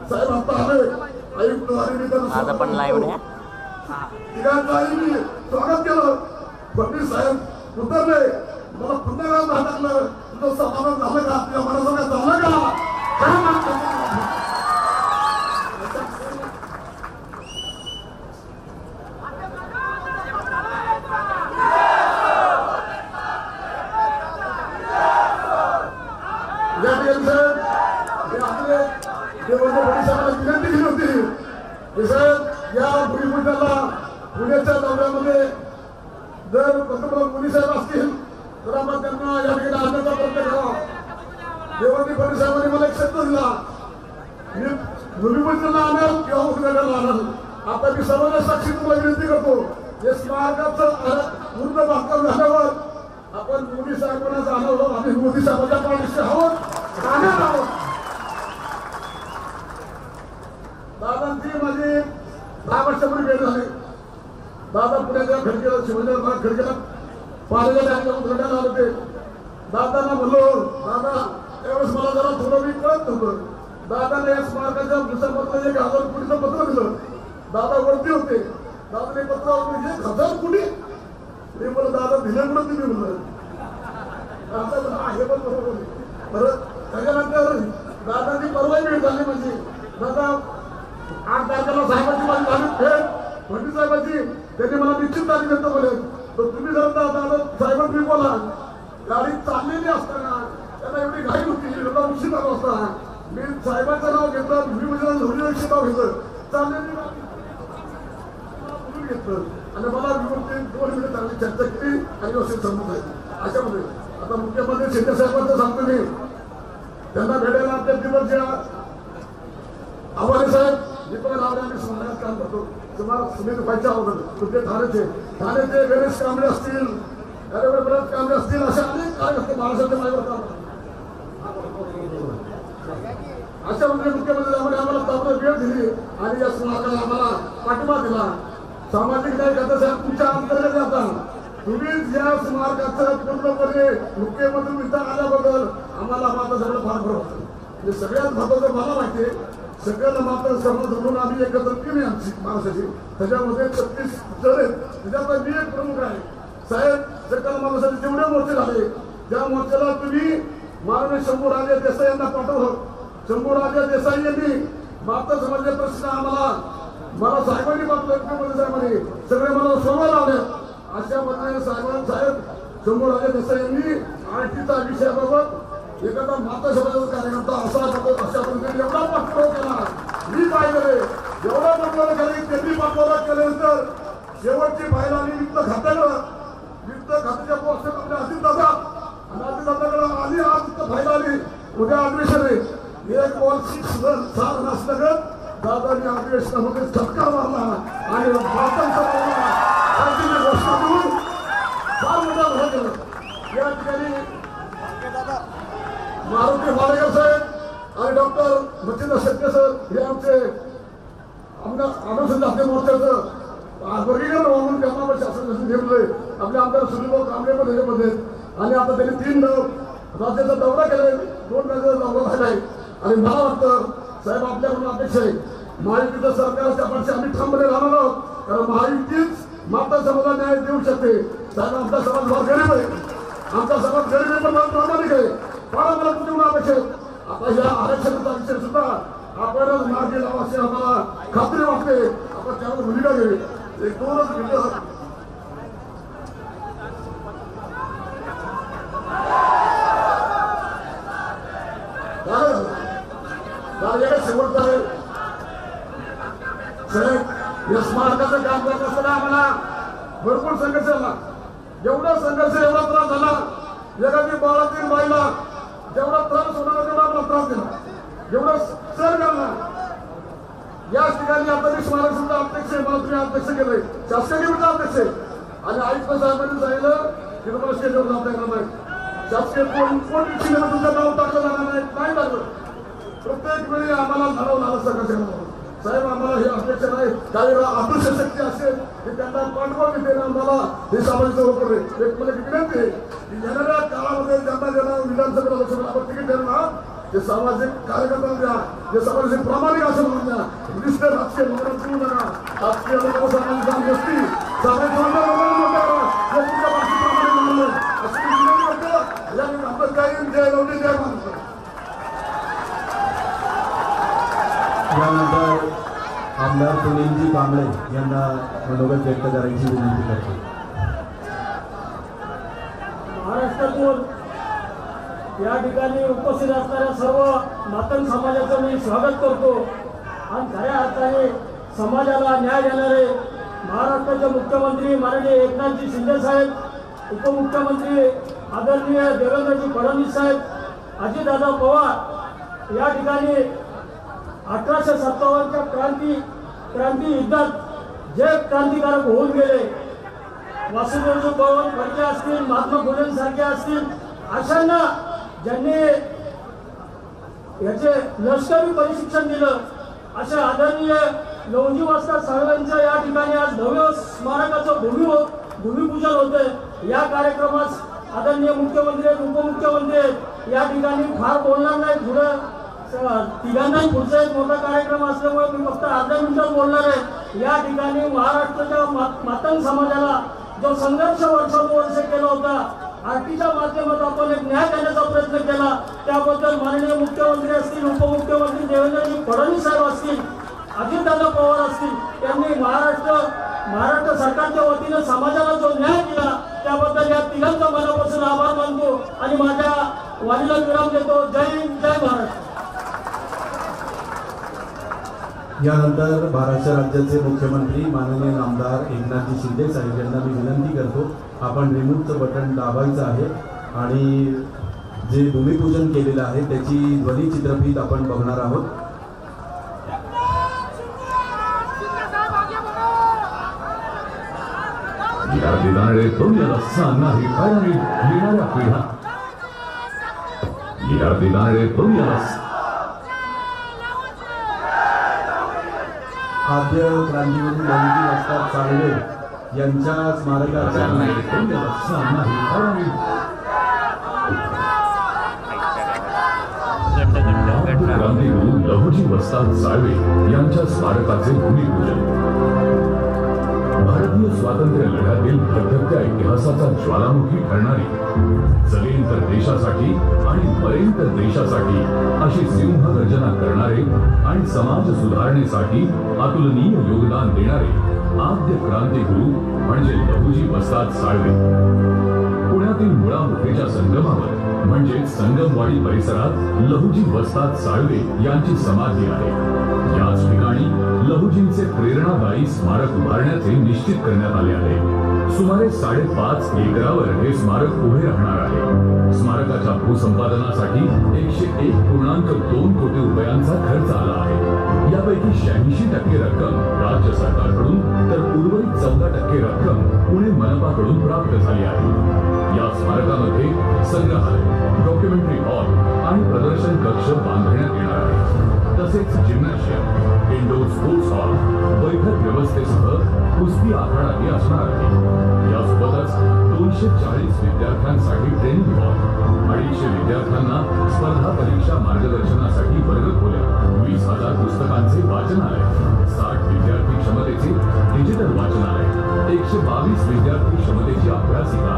साहेब आता आले आयुक्त आज आपण लाईव्ह तिघांचं स्वागत केलं. फडणवीस साहेब उतरले. मला पुन्हा वेळा दहा टाकलं. तुझं समाधान झालं का? तुझ्या मनासारखं झालं का? विनंती केली होती साहेब या भूमिपुत्राला पुण्याच्या दौऱ्यामध्ये जर पंतप्रधान मोदी साहेब असतील तर आपण त्यांना या ठिकाणी आणण्याचा प्रयत्न करावा. देवेंद्र फडणवीस साहेबांनी मला एक शब्द दिला मी भूमिपुत्राला आणेल किंवा उद्घाटनाला आणेल. आता मी सर्वांना साक्षी तुम्हाला विनंती करतो हे स्मारकाचं पूर्ण बांधकाम झाल्यावर आपण मोदी साहेबांना जाणवलं आम्ही मोदी साहेबांच्या पाठीशी आहोत राहणार आहोत. दादांची माझी 10 वर्षापूर्वी भेट झाली. दादा पुण्याच्या खडकेला शिवनेर खडकेला पाण्याच्या टँकला उतरण्याला आले होते. दादांना म्हणलो दादा त्यावेळेस मला जरा थोडं मी कळत नव्हतं. दादाने या स्मारकाच्या दुसऱ्यामधलं 1000 कोटीचं पत्र दिलं. दादा वरती होते. दादाने पत्रावर 1000 कोटी मी म्हणलं दादा दिले म्हणून तुम्ही म्हणलं हे पण बरोबर परत त्याच्यानंतर दादाची परवाही भेट झाली म्हणजे दादा 8 तारखेला साहेबांची माझी झाली भेट फडणवीस साहेबांची. त्यांनी मला निश्चित तारीख देतो बोले तर तुम्ही जर दादा साहेबांनी बोला गाडी चाललेली असताना त्यांना एवढी घाई होती एवढा उशीर झाला असता मी साहेबांचं नाव घेतलं मी म्हणजे नाव घेतलं चाललेली घेतलं आणि मला 2 मिनिटं चांगली चर्चा केली आणि व्यवस्थित समजत आहे. अशामध्ये आता मुख्यमंत्री शिंदे साहेबांचं सांगतो मी त्यांना भेटायला आपल्या दिवस ज्या आव्हाने साहेब दीपक रावडे आम्ही स्मारकात काम करतो. तुम्हाला सुनील व्हायच्या अगोदर तुमचे ठाण्याचे गणेश कांबळे असतील बरेच कांबळे असतील अशा अनेक कार्यकर्ते महाराष्ट्राच्या मायवर काम अशा म्हणजे मुख्यमंत्री आम्हाला ताबडतोब वेळ दिली आणि या स्मारकाला आम्हाला पाठिंबा दिला. सामाजिक न्याय खातं साहेब तुमच्या अंतर्गत जातात तुम्ही या स्मारकाचं पूर्णपणे मुख्यमंत्री विचार आल्याबद्दल आम्हाला मात्र सगळं फार बरं होतं. म्हणजे सगळ्यात महत्वाचं मला माहिती आहे सगळ्यांना मात्र सर्व धरून आम्ही एकत्र केली आमची महाराष्ट्राची. त्याच्यामध्ये 36 जण आहेत. त्याच्यात मी एक प्रमुख आहे. साहेब सकल महाराष्ट्राचे जेवढे मोर्चे झाले त्या मोर्चाला तुम्ही माननीय शंभूराजे देसाई यांना पाठवलं. शंभूराजे देसाई यांनी माता समाजाचे प्रश्न मला साहेबांनी मुख्यमंत्री साहेबांनी सगळे मला सोडवायला लावले. अशा पद्धतीने साहेब शंभूराजे देसाई यांनी आरटीचा विषयाबाबत एखादा माता समाजाचा कार्यकर्ता अशा पद्धतीने एवढा पाठपुरावा केला. मी काय केले एवढा पाठपुरावा केला त्यांनी पाठपुरावा केल्यानंतर शेवटची फाईल आली वित्त खात्याच्या पोस्टात आपल्या Ajit Dada ball 6 run 6 run असल्यागत दादांनी अधिवेशनामध्ये झटका मारला आणि भारताचा घोषणा देऊन फार मोठा भला केला. या ठिकाणी मारुती मालेकर साहेब आणि डॉक्टर मच्छिंद्र शेट्टे सर हे आमचे अनुसूचित जाती मोर्चाचं वर्गीकरण म्हणून त्यांना शासन नेमलंय. आपले आमदार सुनीलभाऊ कांबळे पण ह्याच्यामध्ये आणि आता त्यांनी 3 राज्याचा दौरा केलाय, 2 राज्याचा दौरा झालाय. आणि मला वाटतं साहेब आपल्याकडून अपेक्षा आहे महायुतीचं सरकारच्या पाठीशी आम्ही ठामपणे राहणार आहोत, कारण महायुतीच माता समाजाला न्याय देऊ शकते. साहेब आमचा समाज फार गरीब आहे, आमचा समाज गरीब आहे पण प्रामाणिक आहे. फार आम्हाला तुमच्याकडून अपेक्षा आहे. आता या आरक्षणाचा विषय सुद्धा आपणच मार्गी लावा अशी आम्हाला खात्री वाटते. आपण त्यावर भूमिका घ्यावी. एक 2च मिनिटं शेवटचं आहे साहेब. या स्मारकाचं काम करत असताना आम्हाला भरपूर संघर्ष झाला. जेवढा संघर्ष एवढा त्रास झाला, एखादी बाळातील बाईला जेवढा त्रास होणार तेवढा आपला त्रास दिला, जेवढा सर करला. या ठिकाणी आता मी स्मारक सुद्धा अध्यक्ष आहे, मला तुम्ही अध्यक्ष केलंय, शासकीय अध्यक्ष आहे. आणि आयुक्त साहेबांनी सांगितलं की तुम्हाला स्टेजवर जाता येणार नाही, शासकीय कोण तुमचं नाव टाकलं जाणार नाही टाकलं. प्रत्येक वेळी आम्हाला लढवलं आलं सगळं साहेब. आम्हाला हे अध्यक्ष नाही, काही अदृश्य शक्ती असेल की त्यांना पाठवा देते आम्हाला हे सामाजिक चौकट आहे. एक मला विनंती आहे की येणाऱ्या काळामध्ये ज्यांना विधानसभेला लोकसभेला आपण तिकीट देणार ते सामाजिक कार्यकर्त्यांना द्या, जे सामाजिक प्रामाणिक असेल म्हणून द्या. निष्ठ राजकीय लोकांना करू नका. राजकीय लोकांना सामाजिक गोष्टी सामाजिक लोकांना जे तुमच्या बाकी प्रामाणिक म्हणून असं मी विनंती करतो. या आपण काही जय लावली जय मानतो. यानंतर आमदार सुनीलजी कांबळे यांना मनोगत व्यक्त करायची विनंती करतो. महाराष्ट्रातून या ठिकाणी उपस्थित असणाऱ्या सर्व मातंग समाजाचं मी स्वागत करतो. आणि खऱ्या अर्थाने समाजाला न्याय देणारे महाराष्ट्राचे मुख्यमंत्री माननीय एकनाथजी शिंदे साहेब, उपमुख्यमंत्री आदरणीय देवेंद्रजी फडणवीस साहेब, अजितदादा पवार या ठिकाणी 1857च्या क्रांती युद्धात जे क्रांतिकारक होऊन गेले, वासुदेवजी पवन फडके असतील, महात्मा फुलेंसारखे असतील, अशांना ज्यांनी याचे लष्करी प्रशिक्षण दिलं, अशा आदरणीय लवजी वस्ताद साहेबांच्या या ठिकाणी आज भव्य स्मारकाचं भूमिपूजन होतं. या कार्यक्रमास आदरणीय मुख्यमंत्री आहेत, उपमुख्यमंत्री आहेत. या ठिकाणी फार बोलणार नाही, पुढं तिघांनाही पुढचा एक मोठा कार्यक्रम असल्यामुळे मी फक्त अर्ध्या मिनिटात बोलणार आहे. या ठिकाणी महाराष्ट्राच्या मातंग समाजाला जो संघर्ष वर्षानुवर्ष केला होता, आरटीच्या माध्यमातून आपण एक न्याय देण्याचा प्रयत्न केला, त्याबद्दल माननीय मुख्यमंत्री असतील, उपमुख्यमंत्री देवेंद्रजी फडणवीस साहेब असतील, अजितदादा पवार असतील, त्यांनी महाराष्ट्र सरकारच्या वतीनं समाजाला जो न्याय दिला त्याबद्दल या तिघांचा मनापासून आभार मानतो आणि माझ्या वाणीला विराम देतो. जय हिंद, जय महाराष्ट्र. यानंतर महाराष्ट्र राज्याचे मुख्यमंत्री माननीय आमदार एकनाथजी शिंदे साहेब यांना मी विनंती करतो, आपण रिमूव्हचं बटन दाबायचं आहे आणि जे भूमिपूजन केलेलं आहे त्याची ध्वनी चित्रफीत आपण बघणार आहोत. या दिनाळे तुम्हाला सांगणारी खरी येणाऱ्या पिढ्या, या दिनाळे तुम्हाला आद्य क्रांतीवीर लवजी वस्ताद साळवे यांच्या स्मारकाच्या क्रांतीगुरू लहुजी वस्ताद साळवे यांच्या स्मारकाचे भूमिपूजन. भारतीय स्वातंत्र्य लढ्यातील धगधगत्या इतिहासाचा ज्वालामुखी ठरणारी, जगेन तर देशासाठी आणि मरेन तर देशासाठी अशी सिंहगर्जना करणारे आणि समाज सुधारणेसाठी अतुलनीय योगदान देणारे आद्य क्रांतिगुरू म्हणजे लहुजी वस्ताद साळवे. पुण्यातील मुळा मुठेच्या संगमावर म्हणजे संगमवाडी परिसरात लहुजी वस्ताद साळवे यांची समाधी आहे. याच ठिकाणी लहुजींचे प्रेरणादायी स्मारक उभारण्याचे निश्चित करण्यात आले आहे. सुमारे 5.5 एकरावर हे स्मारक उभे राहणार आहे. स्मारकाच्या भूसंपादनासाठी 101.2 कोटी रुपयांचा खर्च आला आहे. यापैकी 86% रक्कम राज्य सरकारकडून तर उर्वरित 14% रक्कम पुणे मनपाकडून प्राप्त झाली आहे. या स्मारकामध्ये संग्रहालय, डॉक्युमेंटरी हॉल आणि प्रदर्शन कक्ष बांधण्यात येणार आहे. तसेच जिम्नॅशियम, इंडोर स्पोर्ट्स हॉल, बैठक व्यवस्थेसह कुस्ती आखाडाही असणार आहे. यासोबतच 240 विद्यार्थ्यांसाठी ट्रेनिंग हॉल, 250 विद्यार्थ्यांना स्पर्धा परीक्षा मार्गदर्शनासाठी वर्गखोल्या, 20,000 पुस्तकांचे वाचनालय, 60 विद्यार्थी क्षमतेचे डिजिटल वाचनालय, 122 विद्यार्थी क्षमतेची अभ्यासिका,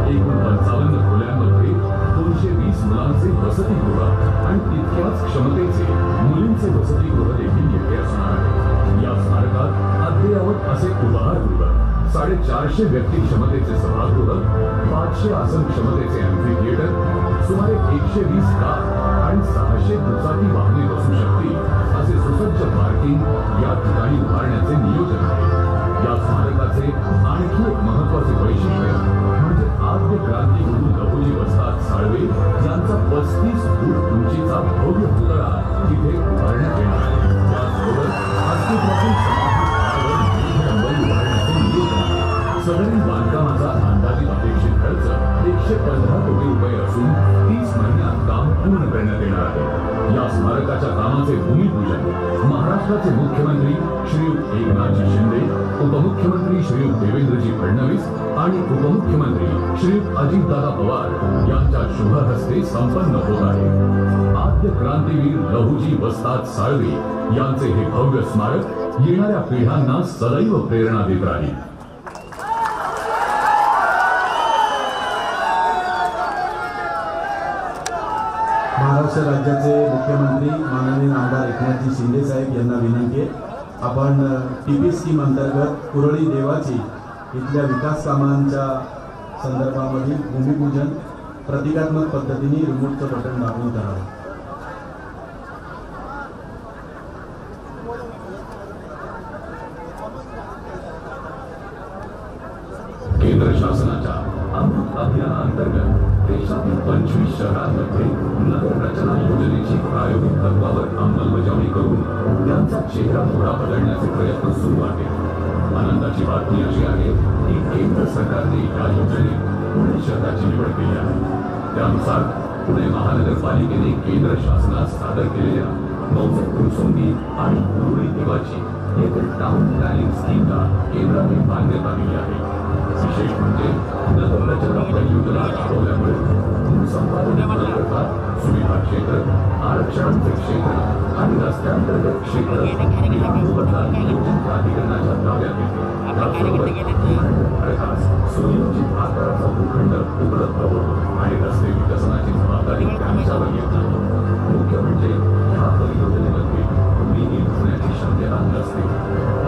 एकूण 55 खोल्यांमध्ये 220 मुलांचे वसतिगृह आणि तितक्याच क्षमतेचे मुलींचे वसतिगृह देखील येथे असणार आहे. या स्मारकात अद्ययावत असे उपहारगृह, 450 व्यक्ती क्षमतेचे सभागृह, 500 आसन क्षमतेचे अॅम्फी थिएटर, सुमारे 120 कार आणि 600 दुचाकी वाहने बसू शकतील असे सुसज्ज पार्किंग या ठिकाणी उभारण्याचे नियोजन आहे. या स्मारकाचे आणखी एक महत्वाचे वैशिष्ट्य म्हणजे आद्य क्रांतीगुरू लहुजी वस्ताद साळवे यांचा 35 फूट उंचीचा भव्य पुतळा तिथे उभारण्यात येणार आहे. त्याचबरोबर अस्तित्वातील उभारण्याचे नियोजन आहे. सदरील बांधकामाचा अंदाजित अपेक्षित खर्च 115 कोटी रुपये असून 30 महिन्यात काम पूर्ण करण्यात येणार आहे. या स्मारकाच्या कामाचे भूमिपूजन महाराष्ट्राचे मुख्यमंत्री श्रीयुत एकनाथजी शिंदे, उपमुख्यमंत्री श्रीयुत देवेंद्रजी फडणवीस आणि उपमुख्यमंत्री श्रीयुत अजितदादा पवार यांच्या शुभ हस्ते संपन्न होत आहे. आद्य क्रांतीवीर लहुजी वस्ताद साळवे यांचे हे भव्य स्मारक येणाऱ्या पिढ्यांना सदैव प्रेरणा देत राहील. महाराष्ट्र राज्याचे मुख्यमंत्री माननीय आमदार एकनाथजी शिंदे साहेब यांना विनंती आहे, आपण टीपी स्कीम अंतर्गत कुरळी देवाची इथल्या विकास कामांच्या संदर्भामधील भूमिपूजन प्रतिकात्मक पद्धतीने रिमोटचं बटन दाबून करावं. केंद्र शासनाच्या अमृत अभियानाअंतर्गत देशातील 25 शहरांमध्ये नगर रचना योजनेची प्रायोगिक तत्वावर अंमलबजावणी करून त्यांचा चेहरा मोहरा बदलण्याचे प्रयत्न सुरू आहेत. आनंदाची बातमी अशी आहे की केंद्र सरकारने या योजनेत पुणे शहराची निवड केली आहे. त्यानुसार पुणे महानगरपालिकेने केंद्र शासनास सादर केलेल्या मौजे कुरसुंगी आणि कुरुळी देवाची येथील टाउन प्लॅनिंग स्कीमला केंद्राने मान्यता दिली आहे. विशेष म्हणजे नगर रचना परियोजना राबवल्यामुळे भूसंपादन न करता सुविधा क्षेत्र, आरक्षणांचे क्षेत्र आणि रस्त्यांतर्गत क्षेत्र नियोजन प्राधिकरणाच्या ताब्यात येते. त्याचबरोबर सुनियोजित आकाराचा भूखंड उपलब्ध होतो आणि रस्ते विकसनाची जबाबदारी त्यांच्यावर येते. मुख्य म्हणजे या परियोजनेमध्ये कुणीही होण्याची शक्यता नसते.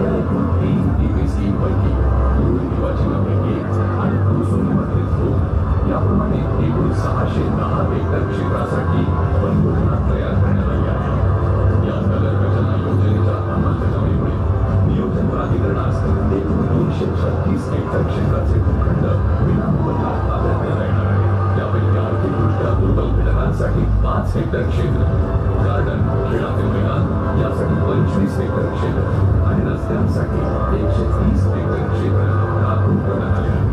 या एकूण 3 टीपी स्कीमपैकी कुरुळी देवाची मध्ये 1 आणि कुरसुंगीमध्ये 2 याप्रमाणे एकूण 610 हेक्टर क्षेत्रासाठी परियोजना तयार करण्यात आली आहे. या नगर रचना योजनेच्या अंमलबजावणीमुळे नियोजन प्राधिकरणास एकूण 236 हेक्टर क्षेत्राचे भूखंड विनामूल्य ताब्यात देण्यात येणार आहे. यापैकी आर्थिकदृष्ट्या दुर्बल घटकांसाठी 5 हेक्टर क्षेत्र, गार्डन, खेळाचे मैदान यासाठी 25 हेक्टर क्षेत्र आणि रस्त्यांसाठी 130 हेक्टर क्षेत्र राखून करण्यात आले आहे.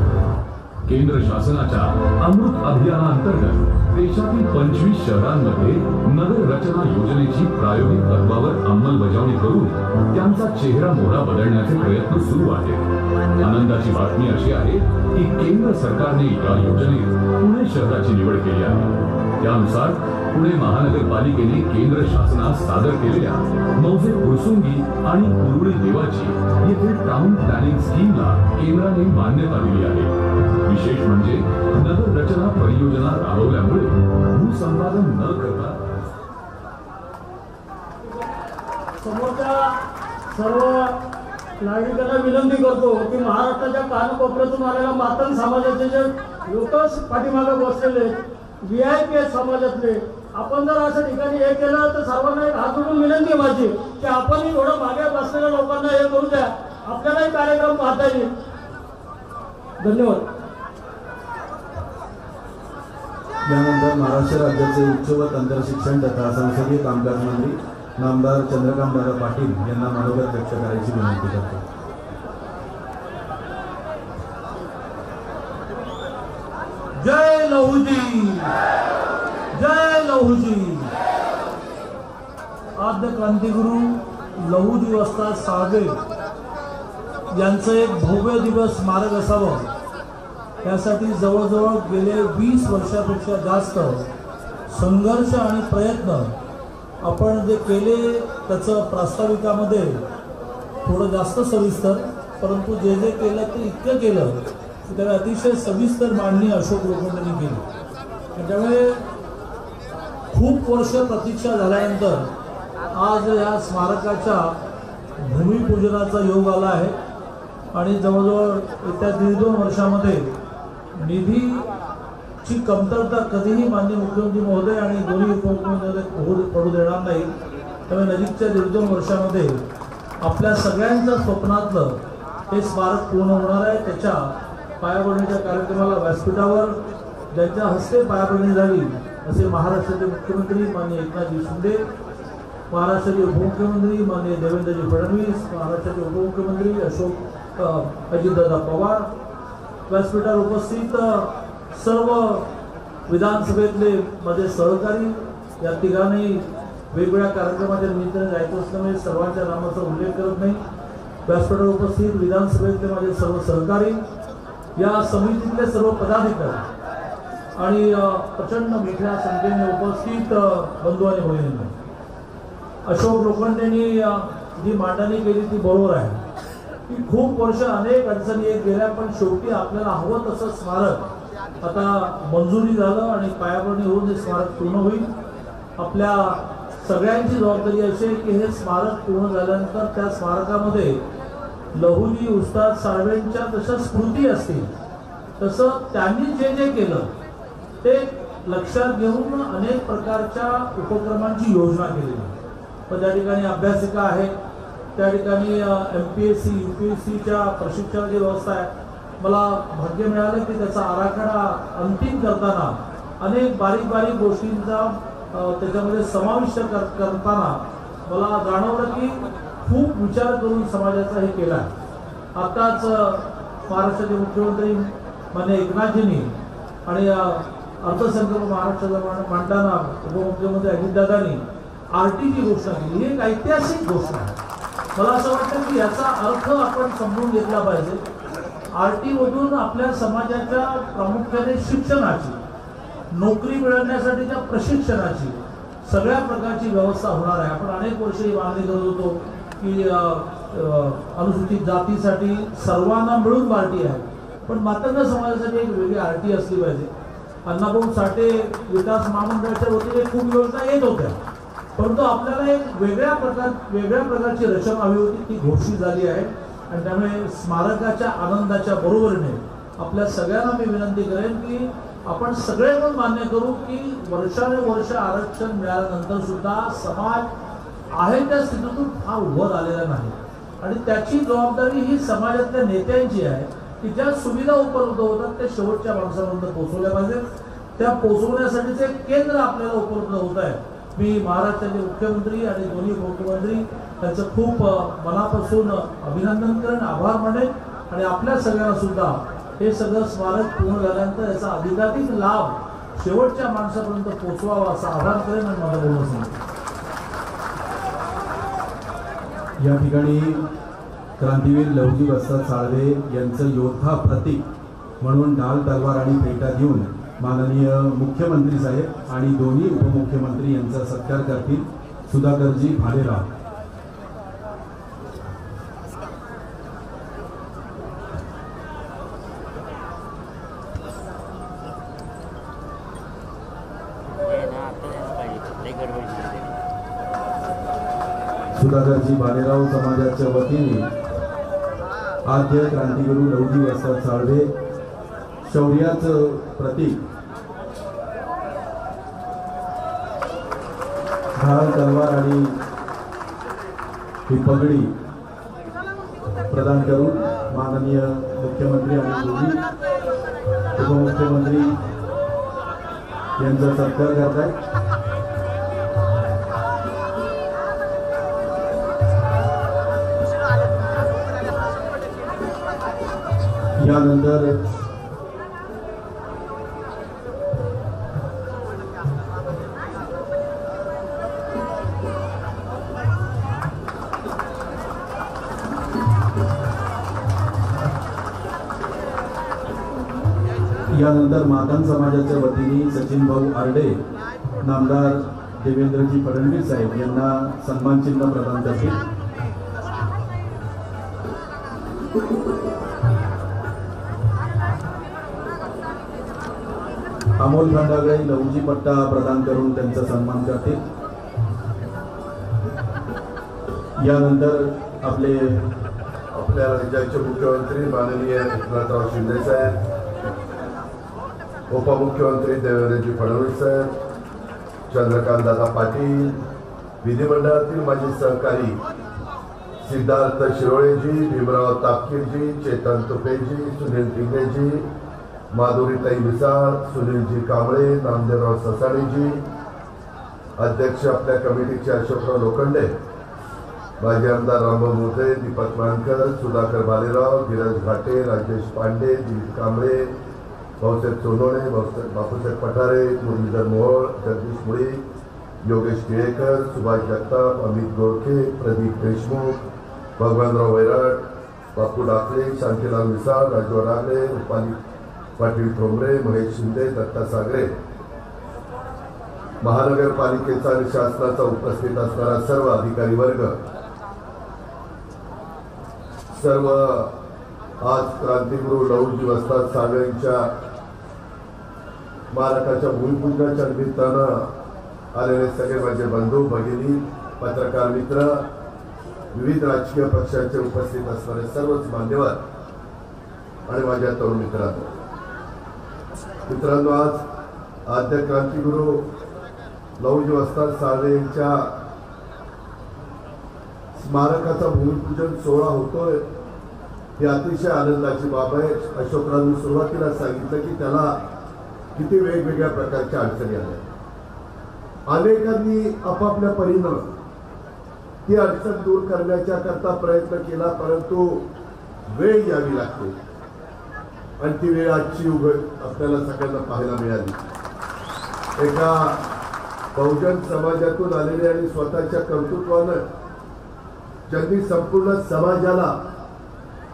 केंद्र शासनाच्या अमृत अभियानाअंतर्गत देशातील 25 शहरांमध्ये नगर रचना योजनेची प्रायोगिक तत्वावर अंमलबजावणी करून त्यांचा चेहरा मोहरा बदलण्याचे प्रयत्न सुरू आहेत. आनंदाची बातमी अशी आहे की केंद्र सरकारने या योजनेत पुणे शहराची निवड केली आहे. त्यानुसार पुणे महानगरपालिकेने केंद्र शासनास सादर केलेल्या मौजे कुरसुंगी आणि कुरुळी देवाची येथील टाउन प्लॅनिंग स्कीमला केंद्राने मान्यता दिली आहे. विशेष म्हणजे नगर रचना परियोजना राबवल्यामुळे भूसंपादन न करता समोरच्या सर्व नागरिकांना विनंती करतो की महाराष्ट्राच्या कानाकोपऱ्यातून आलेल्या मातंग समाजाचे जे लोक पाठीमागे बसलेले VIP समाजातले, आपण जर अशा ठिकाणी हे केलं तर सर्वांना एक हात आपल्याकडून विनंती आहे माझी की आपणही थोडं मागे बसलेल्या लोकांना हे करू द्या, आपल्यालाही कार्यक्रम पाहता येईल. धन्यवाद. यानंतर महाराष्ट्र राज्याचे उच्च व तंत्र शिक्षण तथा संसदीय कामकाज मंत्री नामदार चंद्रकांतदादा पाटील यांना मानवत व्यक्त करायची विनंती करतो. जय लहुजी, जय लहुजी. आद्य क्रांतिगुरु लहुजी वस्ताद साळवे यांचं एक भव्य दिवस स्मारक असावं यासाठी जवळजवळ गेले 20 वर्षापेक्षा जास्त संघर्ष आणि प्रयत्न आपण जे केले त्याचं प्रास्ताविकामध्ये थोडं जास्त सविस्तर, परंतु जे जे केलं ते इतकं केलं की त्याला अतिशय सविस्तर मांडणी अशोक लोखंडेंनी केली. त्यामुळे खूप वर्ष प्रतीक्षा झाल्यानंतर आज या स्मारकाच्या भूमिपूजनाचा योग आला आहे आणि जवळजवळ येत्या 1.5-2 वर्षामध्ये निधीची कमतरता कधीही माननीय मुख्यमंत्री महोदय आणि दोन्ही उपमुख्यमंत्री पडू देणार नाही. त्यामुळे नजीकच्या 1.5-2 वर्षामध्ये आपल्या सगळ्यांच्या स्वप्नातलं हे स्मारक पूर्ण होणार आहे. त्याच्या पायाभरणीच्या कार्यक्रमाला व्यासपीठावर ज्यांच्या हस्ते पायाभरणी झाली असे महाराष्ट्राचे मुख्यमंत्री माननीय एकनाथजी शिंदे, महाराष्ट्राचे उपमुख्यमंत्री माननीय देवेंद्रजी फडणवीस, महाराष्ट्राचे उपमुख्यमंत्री अजितदादा पवार, व्यासपीठावर उपस्थित सर्व विधानसभेतले माझे सहकारी, या तिघांनी वेगवेगळ्या कार्यक्रमाच्या निमित्ताने जायचं असल्यामुळे सर्वांच्या नामाचा उल्लेख करत नाही. व्यासपीठावर उपस्थित विधानसभेतले माझे सर्व सहकारी, या समितीतले सर्व पदाधिकारी आणि प्रचंड मोठ्या संख्येने उपस्थित बंधू आणि भगिनींनी, अशोक लोखंडेंनी जी मांडणी केली ती बरोबर आहे की खूप वर्ष अनेक अडचणी येत गेल्या, पण शेवटी आपल्याला हवं तसं स्मारक आता मंजुरी झालं आणि पायाभरणी होऊन हे स्मारक पूर्ण होईल. आपल्या सगळ्यांची जबाबदारी अशी आहे की हे स्मारक पूर्ण झाल्यानंतर त्या स्मारकामध्ये लहुजी उस्ताद साळवेंच्या जशा स्मृती असतील तसं त्यांनी जे जे केलं ते लक्षात घेऊन अनेक प्रकारच्या उपक्रमांची योजना केलेली. पण त्या ठिकाणी अभ्यासिका आहे, त्या ठिकाणी MPSC UPSCच्या प्रशिक्षणाची व्यवस्था आहे. मला भाग्य मिळालं की त्याचा आराखडा अंतिम करताना अनेक बारीक बारीक गोष्टींचा त्याच्यामध्ये समाविष्ट करताना मला जाणवलं की खूप विचार करून समाजाचा हे केला आहे. आताच महाराष्ट्राचे मुख्यमंत्री माननीय एकनाथजींनी आणि अर्थसंकल्प महाराष्ट्राचा मांडताना उपमुख्यमंत्री अजितदादांनी RTची घोषणा केली. ही एक ऐतिहासिक घोषणा आहे. मला असं वाटतं की याचा अर्थ आपण समजून घेतला पाहिजे. RT मधून आपल्या समाजाच्या प्रामुख्याने शिक्षणाची, नोकरी मिळवण्यासाठीच्या प्रशिक्षणाची सगळ्या प्रकारची व्यवस्था होणार आहे. आपण अनेक वर्ष ही मागणी करत होतो की अनुसूचित जातीसाठी सर्वांना मिळून RT आहे, पण मातंग समाजासाठी एक वेगळी RT असली पाहिजे. अण्णाभाऊ साठे विकास महामंडळाच्या वतीने खूप योजना येत होत्या, परंतु आपल्याला एक वेगळ्या प्रकारची रचना हवी होती, ती घोषित झाली आहे. आणि त्यामुळे स्मारकाच्या आनंदाच्या बरोबरीने आपल्या सगळ्यांना मी विनंती करेन की आपण सगळे पण मान्य करू की वर्षानुवर्ष आरक्षण मिळाल्यानंतर सुद्धा समाज आहे त्या स्थितीतून फार वर आलेला नाही आणि त्याची जबाबदारी ही समाजातल्या नेत्यांची आहे की ज्या सुविधा उपलब्ध होतात त्या शेवटच्या माणसापर्यंत पोहोचवल्या पाहिजेत. त्या पोहोचवण्यासाठीचे केंद्र आपल्याला उपलब्ध होत आहे. मी महाराष्ट्राचे मुख्यमंत्री आणि दोन्ही उपमुख्यमंत्री त्यांचं खूप मनापासून अभिनंदन करेन, आभार मानेन आणि आपल्या सगळ्यांना सुद्धा हे सगळं स्मारक पूर्ण झाल्यानंतर याचा अधिकाधिक लाभ शेवटच्या माणसापर्यंत पोहोचवावा असं आवाहन करेन आणि मला बोलणं सांगेन. या ठिकाणी क्रांतीवीर लहुजी वस्ताद साळवे यांचं योद्धा प्रतीक म्हणून ढाल, तलवार आणि पेटा घेऊन माननीय मुख्यमंत्री साहेब आणि दोन्ही उपमुख्यमंत्री यांचा सत्कार करतील. सुधाकरजी भालेराव. सुधाकरजी भालेराव समाजाच्या वतीने आद्य क्रांतिगुरु लहुजी वस्ताद साळवे शौर्याचं प्रतीक ढाल तलवार आणि ही पगडी प्रदान करून माननीय मुख्यमंत्री आणि दोन्ही उपमुख्यमंत्री यांचा सत्कार करतायत। यानंतर मादान समाजाच्या वतीने सचिन भाऊ आरडे नामदार देवेंद्रजी फडणवीस साहेब यांना सन्मान चिन्ह प्रदान करतील। अमोल खंडागळे लवजी पट्टा प्रदान करून त्यांचा सन्मान करतील। यानंतर आपल्या राज्याचे मुख्यमंत्री माननीय एकनाथराव शिंदे साहेब, उपमुख्यमंत्री देवेंद्रजी फडणवीस साहेब, चंद्रकांतदादा पाटील, विधिमंडळातील माजी सहकारी सिद्धार्थ शिरोळेजी, भीमराव तापकीरजी, चेतन तुपेजी, सुनील टिंगेजी, माधुरीताई मिसाळ, सुनीलजी कांबळे, नामदेवराव ससाणेजी, अध्यक्ष आपल्या कमिटीचे अशोकराव लोखंडे, माजी आमदार रामभाऊ मोते, दीपक मानकर, सुधाकर बालेराव, धीरज घाटे, राजेश पांडे, दिलीप कांबळे, भाऊसाहेब सोनवणे, बापूसाहेब पठारे, मुरलीधर मोहोळ, जगदीश मुळे, योगेश टिळेकर, सुभाष जगताप, अमित गोरखे, प्रदीप देशमुख, भगवानराव वैराट, बापू डाकले, शांतीलाल मिसाळ, राजू डागले, रुपाली पाटील ठोंबरे, महेश शिंदे, दत्ता सागरे, महानगरपालिकेचा आणि शासनाचा उपस्थित असणारा सर्व अधिकारी वर्ग, सर्व आज क्रांतिगुरू लहुजी वस्ताद साळवे यांच्या स्मारकाच्या भूमिपूजनाच्या निमित्तानं आलेले सगळे माझे बंधू भगिनी, पत्रकार मित्र, विविध राजकीय पक्षांचे उपस्थित असणारे सर्वच मान्यवर आणि माझ्या तरुण मित्रांनो, आज आद्य क्रांतिगुरू लहुजी वस्ताद साळवे यांच्या स्मारकाचा भूमिपूजन सोहळा होतोय, ही अतिशय आनंदाची बाब आहे। अशोकरावांनी सुरुवातीला सांगितलं की त्याला किती वेगवेगळ्या प्रकारच्या अडचणी आल्या, अनेकांनी आपापल्या परीनं ती अडचण दूर करण्याच्या करता प्रयत्न केला, परंतु वेळ यावी लागते आणि ती वेळ आजची आपल्याला सगळ्यांना पाहायला मिळाली। एका बहुजन समाजातून आलेले आणि स्वतःच्या कर्तृत्वानं ज्यांनी संपूर्ण समाजाला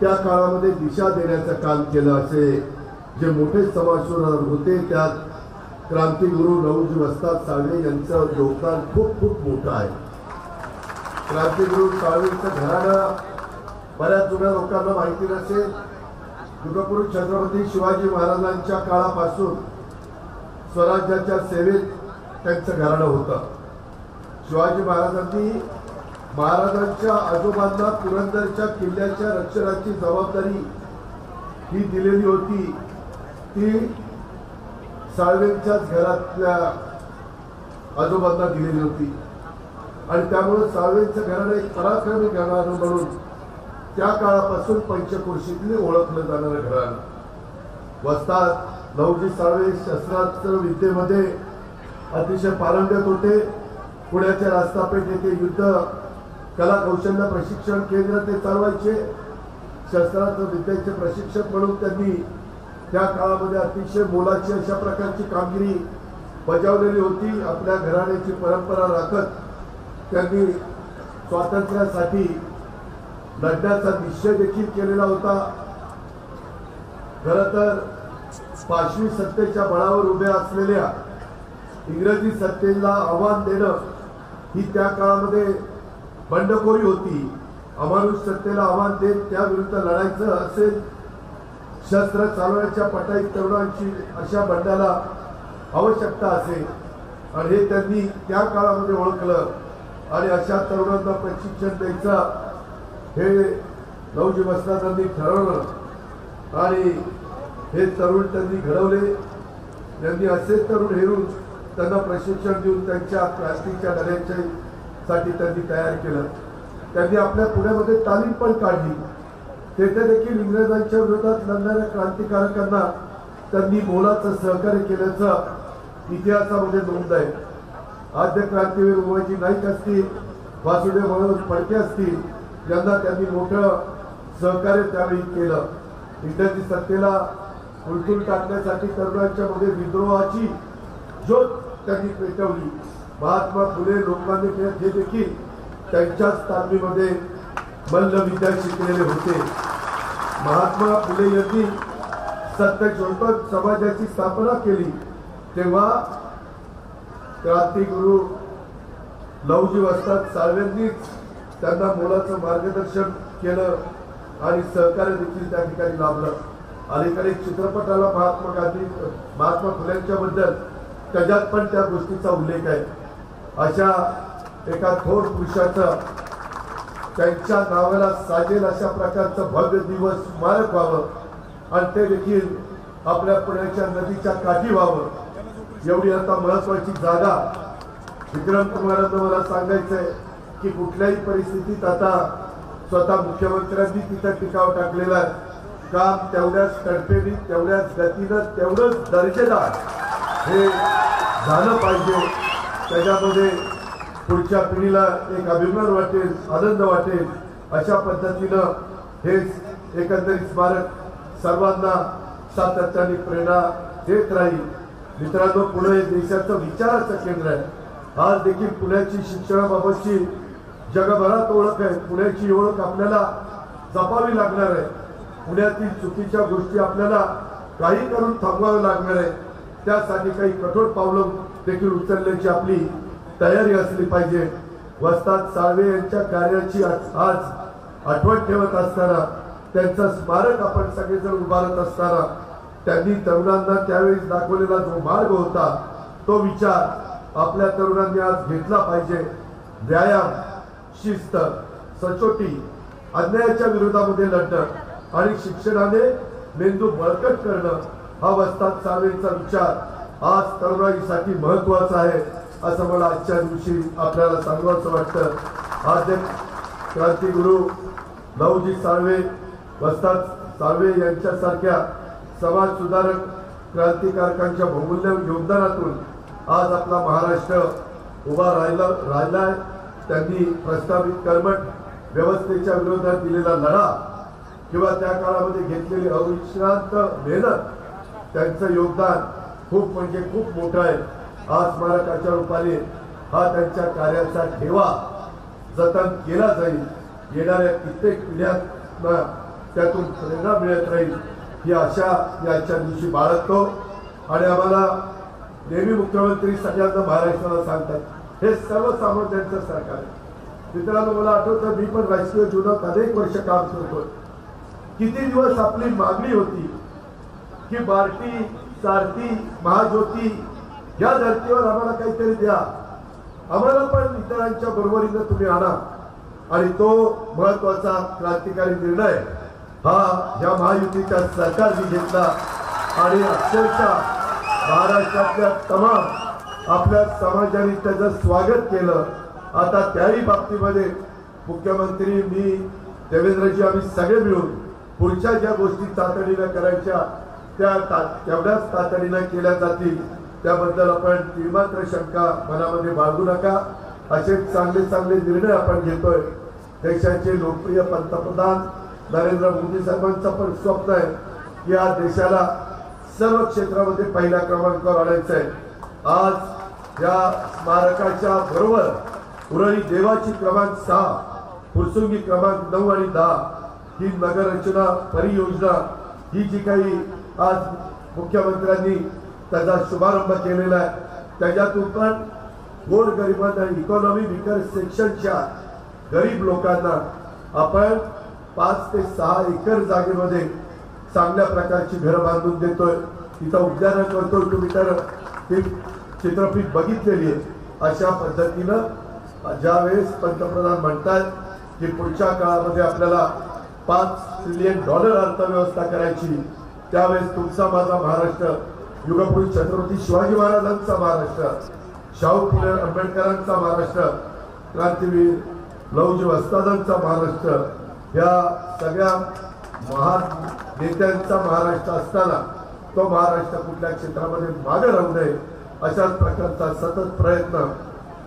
त्या काळामध्ये दिशा देण्याचं काम केलं, असे जे मोठे समाजसुधारक होते, त्यात क्रांतिगुरू लहुजी वस्ताद साळवे यांचं योगदान खूप खूप मोठं आहे। क्रांतिगुरू साळवेंचं घराणं बऱ्याच जुन्या लोकांना माहिती नसेल। युगपुरुष छत्रपती शिवाजी महाराजांच्या काळापासून स्वराज्याच्या सेवेत त्यांचं घराणं होतं। शिवाजी महाराजांच्या आजोबांना पुरंदरच्या किल्ल्याच्या रक्षणाची जबाबदारी ही दिलेली होती, ती साळवेंच्याच घरातल्या आजोबांना दिलेली होती आणि त्यामुळे साळवेंचं घराणं एक पराक्रमी घराणं म्हणून त्या काळापासून पंचक्रोशीतले ओळखलं जाणारं घराणं। वस्ताद लहुजी साळवे शस्त्रास्त्र विद्येमध्ये अतिशय पारंगत होते। पुण्याच्या रास्तापेठ येथे युद्ध कला कौशल्य प्रशिक्षण केंद्र ते चालवायचे। शस्त्रास्त्र विद्येचे प्रशिक्षक म्हणून त्यांनी त्या काळामध्ये अतिशय मोलाची अशा प्रकारची कामगिरी बजावलेली होती। आपल्या घराण्याची परंपरा राखत त्यांनी स्वातंत्र्यासाठी लढण्याचा निश्चय देखील केलेला होता। खरं तर पाशवी सत्तेच्या बळावर उभ्या असलेल्या इंग्रजी सत्तेला आव्हान देणं ही त्या काळामध्ये बंडखोरी होती। अमानुष सत्तेला आव्हान देत त्या विरुद्ध लढायचं असेल, शस्त्र चालवण्याच्या पटाईत तरुणांची अशा बंडाला आवश्यकता असेल आणि हे त्यांनी त्या काळामध्ये ओळखलं आणि अशा तरुणांना प्रशिक्षण द्यायचं हे लहुजी वस्तादांनी ठरवलं आणि हे तरुण त्यांनी घडवले। त्यांनी असे तरुण हेरून त्यांना प्रशिक्षण देऊन त्यांच्या क्रांतीच्या लढ्यासाठी त्यांनी तयार केलं. त्यांनी आपल्या पुण्यामध्ये तालीम पण काढली. तेथे देखील इंग्रजांच्या विरोधात लढणाऱ्या क्रांतिकारकांना त्यांनी मोलाचं सहकार्य केल्याचं इतिहासामध्ये नोंद आहे. आद्य क्रांतीवीर उमाजी नाईक असतील, वासुदेव बळवंत फडके असतील, यांना त्यांनी मोठं सहकार्य त्यावेळी केलं. इंग्रजी सत्तेला उलटून टाकण्यासाठी तरुणांच्या मध्ये विद्रोहाची ज्योत त्यांनी पेटवली. महात्मा फुले, लोकमान्य टिळक हे देखील त्यांच्याच तालमीमध्ये मल्लविद्या शिकलेले होते. महात्मा फुले यांनी सत्यशोधक समाजाची स्थापना केली तेव्हा क्रांतिगुरु लवजी वस्ताद साळवेंनीच त्यांना मोलाचं मार्गदर्शन केलं आणि सहकार्य देखील त्या ठिकाणी लाभलं. अलीकडे चित्रपटाला महात्मा फुल्यांच्या बद्दल त्याच्यात पण त्या गोष्टीचा उल्लेख आहे. अशा एका थोर पुरुषाचं त्यांच्या नावाला साजेल अशा प्रकारचं भव्य दिवस स्मारक व्हावं आणि ते देखील आपल्या पुण्याच्या नदीच्या काठी व्हावं. एवढी आता महत्वाची जागा विक्रम कुमारांना मला सांगायचंय की कुठल्याही परिस्थितीत आता स्वतः मुख्यमंत्र्यांनी तिथं टिकाव टाकलेला आहे. काम तेवढ्याच तडफेने, तेवढ्याच गतीनं, तेवढंच दर्जेदार हे झालं पाहिजे. त्याच्यामध्ये पुढच्या पिढीला एक अभिमान वाटेल, आनंद वाटेल अशा पद्धतीनं हे एकंदरीत स्मारक सर्वांना सातत्याने प्रेरणा देत राहील. मित्रांनो, पुणे हे देशाचं विचाराचं केंद्र आहे. आज देखील पुण्याची शिक्षणाबाबतची जगभरात ओळख आहे. पुण्याची ओळख आपल्याला जपावी लागणार आहे. पुण्यातील चुकीच्या गोष्टी आपल्याला काही करून थांबवाव्या लागणार आहे. त्यासाठी काही कठोर पावलं देखील उचलण्याची आपली तयारी असली पाहिजे. वस्ताद साळवे यांच्या कार्याची आज आठवण ठेवत असताना, त्यांचं स्मारक आपण सगळेजण उभारत असताना त्यांनी तरुणांना त्यावेळी दाखवलेला जो मार्ग होता तो विचार आपल्या तरुणांनी आज घेतला पाहिजे. व्यायाम, शिस्त, सचोटी, अन्यायाच्या विरोधामध्ये लढणं आणि शिक्षणाने मेंदू बळकट करणं हा वस्ताद साळवेंचा विचार आज तरुणाईसाठी महत्वाचा आहे असं मला आजच्या दिवशी आपल्याला सांगावंसं वाटतं. आज क्रांतिगुरु लवजी साळवे, वस्ताद साळवे यांच्यासारख्या समाज सुधारक क्रांतिकारकांच्या बहुमूल्य योगदानातून आज आपला महाराष्ट्र उभा राहिलाय. त्यांनी प्रस्तावित कर्मठ व्यवस्थेच्या विरोधात दिलेला लढा किंवा त्या काळामध्ये घेतलेली अविश्रांत मेहनत, त्यांचं योगदान खूप म्हणजे खूप मोठं आहे. आज स्मारकाच्या रूपाने हा त्यांच्या कार्याचा ठेवा जतन केला जाईल. येणाऱ्या कित्येक पिढ्यांना त्यातून प्रेरणा मिळत राहील ही आशा याच्या दिवशी बाळगतो. आणि आम्हाला नेहमी मुख्यमंत्री सगळ्यांना महाराष्ट्राला सांगतात, हे सर्वसामान्यांचं सरकार आहे. मित्रांनो, मला आठवतं मी पण राजकीय जीवनात अनेक वर्ष काम करतो. किती दिवस आपली मागणी होती की बार्टी, सारथी, महाज्योती या धर्तीवर आम्हाला काहीतरी द्या, आम्हाला पण इतरांच्या बरोबरीनं तुम्ही आणा. आणि तो महत्वाचा क्रांतिकारी निर्णय हा या महायुतीच्या सरकारने घेतला आणि अक्षरशः महाराष्ट्रातल्या तमाम आपल्या समाजाने त्याचं स्वागत केलं. आता त्याही बाबतीमध्ये मुख्यमंत्री, मी, देवेंद्रजी आम्ही सगळे मिळून पुढच्या ज्या गोष्टी तातडीनं करायच्या त्या तेवढ्याच तातडीनं केल्या जातील. त्याबद्दल आपण तीळमात्र शंका मनामध्ये बाळगू नका. असे चांगले चांगले निर्णय आपण घेतोय. देशाचे लोकप्रिय पंतप्रधान नरेंद्र मोदी साहेबांचं पण स्वप्न आहे की या देशाला सर्व क्षेत्रामध्ये पहिल्या क्रमांकावर आणायचं आहे. आज या स्मारकाच्या बरोबर उरळी देवाची क्रमांक 6, फुरसुंगी क्रमांक 9 आणि 10 ही नगररचना परियोजना ही जी काही आज मुख्यमंत्र्यांनी त्याचा शुभारंभ केलेला आहे, त्याच्यातून पण गोरगरिबांना, इकॉनॉमी विकर सेक्शनच्या गरीब लोकांना आपण 5 ते 6 एकर जागेमध्ये चांगल्या प्रकारची घरं बांधून देतोय. तिथं उद्यानं करतोय. तुम्ही तर ती चित्रफित बघितलेली आहे. अशा पद्धतीनं ज्यावेळेस पंतप्रधान म्हणतात की पुढच्या काळामध्ये आपल्याला $5 ट्रिलियन अर्थव्यवस्था करायची, त्यावेळेस तुमचा माझा महाराष्ट्र युगपुरुष छत्रपती शिवाजी महाराजांचा महाराष्ट्र, शाहू फुले आंबेडकरांचा महाराष्ट्र, क्रांतीवीर लहुजी वस्तादांचा महाराष्ट्र, या सगळ्या महान नेत्यांचा महाराष्ट्र असताना तो महाराष्ट्र कुठल्या क्षेत्रामध्ये मागे राहू नये अशाच प्रकारचा सतत प्रयत्न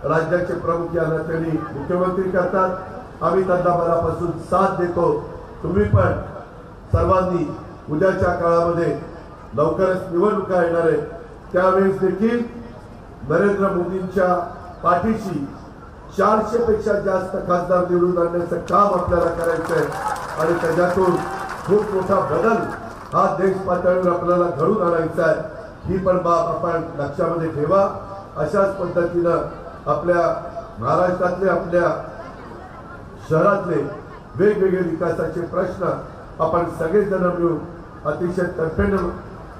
राज्याचे प्रमुख या नात्याने मुख्यमंत्री करतात. आम्ही त्यांना मनापासून साथ देतो. तुम्ही पण सर्वांनी उद्याच्या काळामध्ये लवकरच निवडणुका येणार आहे, त्यावेळेस देखील नरेंद्र मोदींच्या पाठीशी 400 पेक्षा जास्त खासदार निवडून आणण्याचं काम आपल्याला करायचं आहे आणि त्याच्यातून खूप मोठा बदल हा देश पातळीवर आपल्याला घडून आणायचा आहे. ही पण बाब आपण लक्षामध्ये ठेवा. अशाच पद्धतीनं आपल्या महाराष्ट्रातले, आपल्या शहरातले वेगवेगळे विकासाचे प्रश्न आपण सगळेजण मिळून अतिशय तडफेनं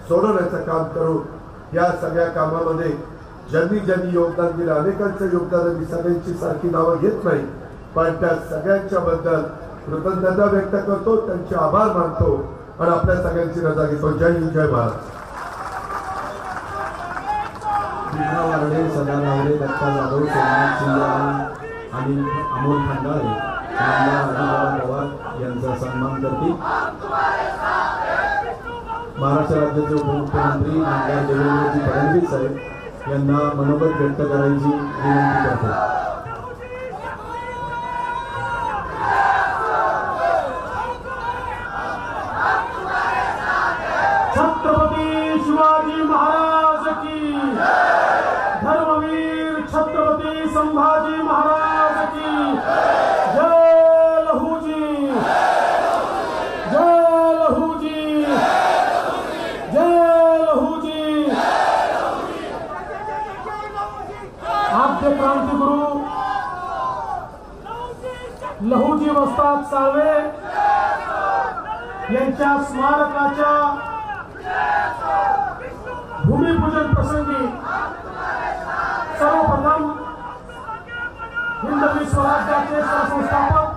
सोडवण्याचं काम करू. या सगळ्या कामामध्ये ज्यांनी ज्यांनी योगदान दिलं, अनेकांचं योगदान, मी सगळ्यांची सारखी नावं घेत नाही, पण त्या सगळ्यांच्या बद्दल कृतज्ञता व्यक्त करतो, त्यांचे आभार मानतो आणि आपल्या सगळ्यांची रजा घेतो. जय हिंद, जय भारत. वारडे, सदा नावडे, दत्ता जाधव, सोमनाथ शिंदे आणि अमोल खंडाळे पवार यांचा सन्मान करतील. महाराष्ट्र राज्याचे उपमुख्यमंत्री नामदार देवेंद्रजी फडणवीस साहेब यांना मनोगत व्यक्त करायची विनंती करतो. छत्रपती शिवाजी महाराज की, धर्मवीर छत्रपती संभाजी महाराज की जय. लहूजी, जय लहूजी, जय लहूजी. आद्य क्रांतिगुरु लहूजी वस्ताद साळवे यांच्या स्मारकाच्या भूमिपूजन प्रसंगी सर्वप्रथम हिंदवी स्वराज्याचे सरसंस्थापक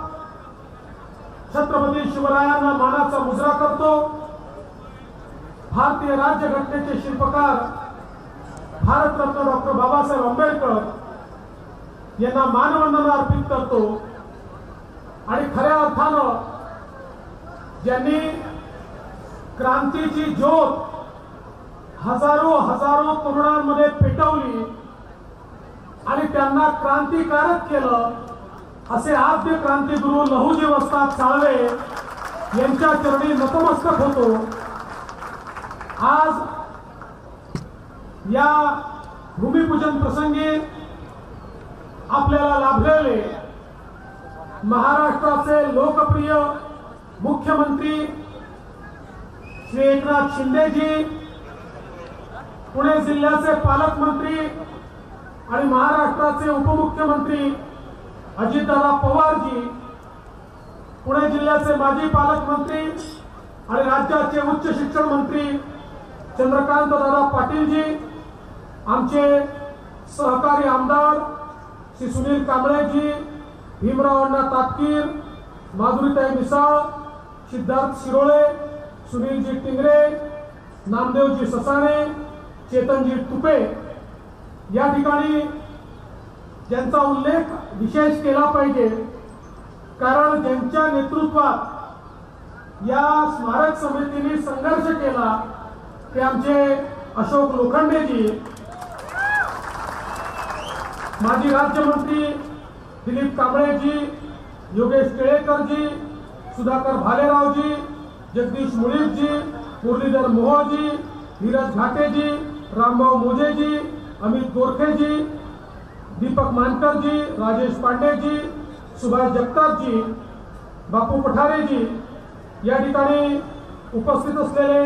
छत्रपती शिवरायांना मानाचा मुजरा करतो. भारतीय राज्यघटनेचे शिल्पकार भारतरत्न डॉक्टर बाबासाहेब आंबेडकर यांना मानवंदना अर्पित करतो आणि खऱ्या अर्थानं ज्यांनी क्रांतीची ज्योत हजारो हजारो तरुणांमध्ये पेटवली आणि त्यांना क्रांतिकारक केलं, असे आद्य क्रांतिगुरु लहूजी वस्ताद साळवे यांच्या चरणी नतमस्तक होतो. आज या भूमिपूजन प्रसंगी आपल्याला लाभलेले महाराष्ट्राचे लोकप्रिय मुख्यमंत्री श्री एकनाथ शिंदेजी, पुणे जिल्ह्याचे पालकमंत्री आणि महाराष्ट्राचे उपमुख्यमंत्री अजितदादा पवारजी, पुणे जिल्ह्याचे माजी पालकमंत्री आणि राज्याचे उच्च शिक्षण मंत्री चंद्रकांत दादा पाटीलजी, आमचे सहकारी आमदार श्री सुनील कांबळेजी, भीमराव अण्णा तापकीर, माधुरीताई मिसाळ, सिद्धार्थ शिरोळे, सुनीलजी टिंगरे, नामदेवजी ससाणे, चेतनजी तुपे, या ठिकाणी ज्यांचा उल्लेख विशेष केला पाहिजे, कारण ज्यांच्या नेतृत्वात या स्मारक समितीने संघर्ष केला ते आमचे अशोक लोखंडेजी, माजी राज्यमंत्री दिलीप कांबळेजी, योगेश टिळेकरजी, सुधाकर भालेरावजी, जगदीश मुळीकजी, मुरलीधर मोहोळजी, धीरज घाटेजी, रामभाऊ मोजेजी, अमित गोरखेजी, दीपक मानकरजी, राजेश पांडेजी, सुभाष जगतापजी, बापू पठारेजी, या ठिकाणी उपस्थित असलेले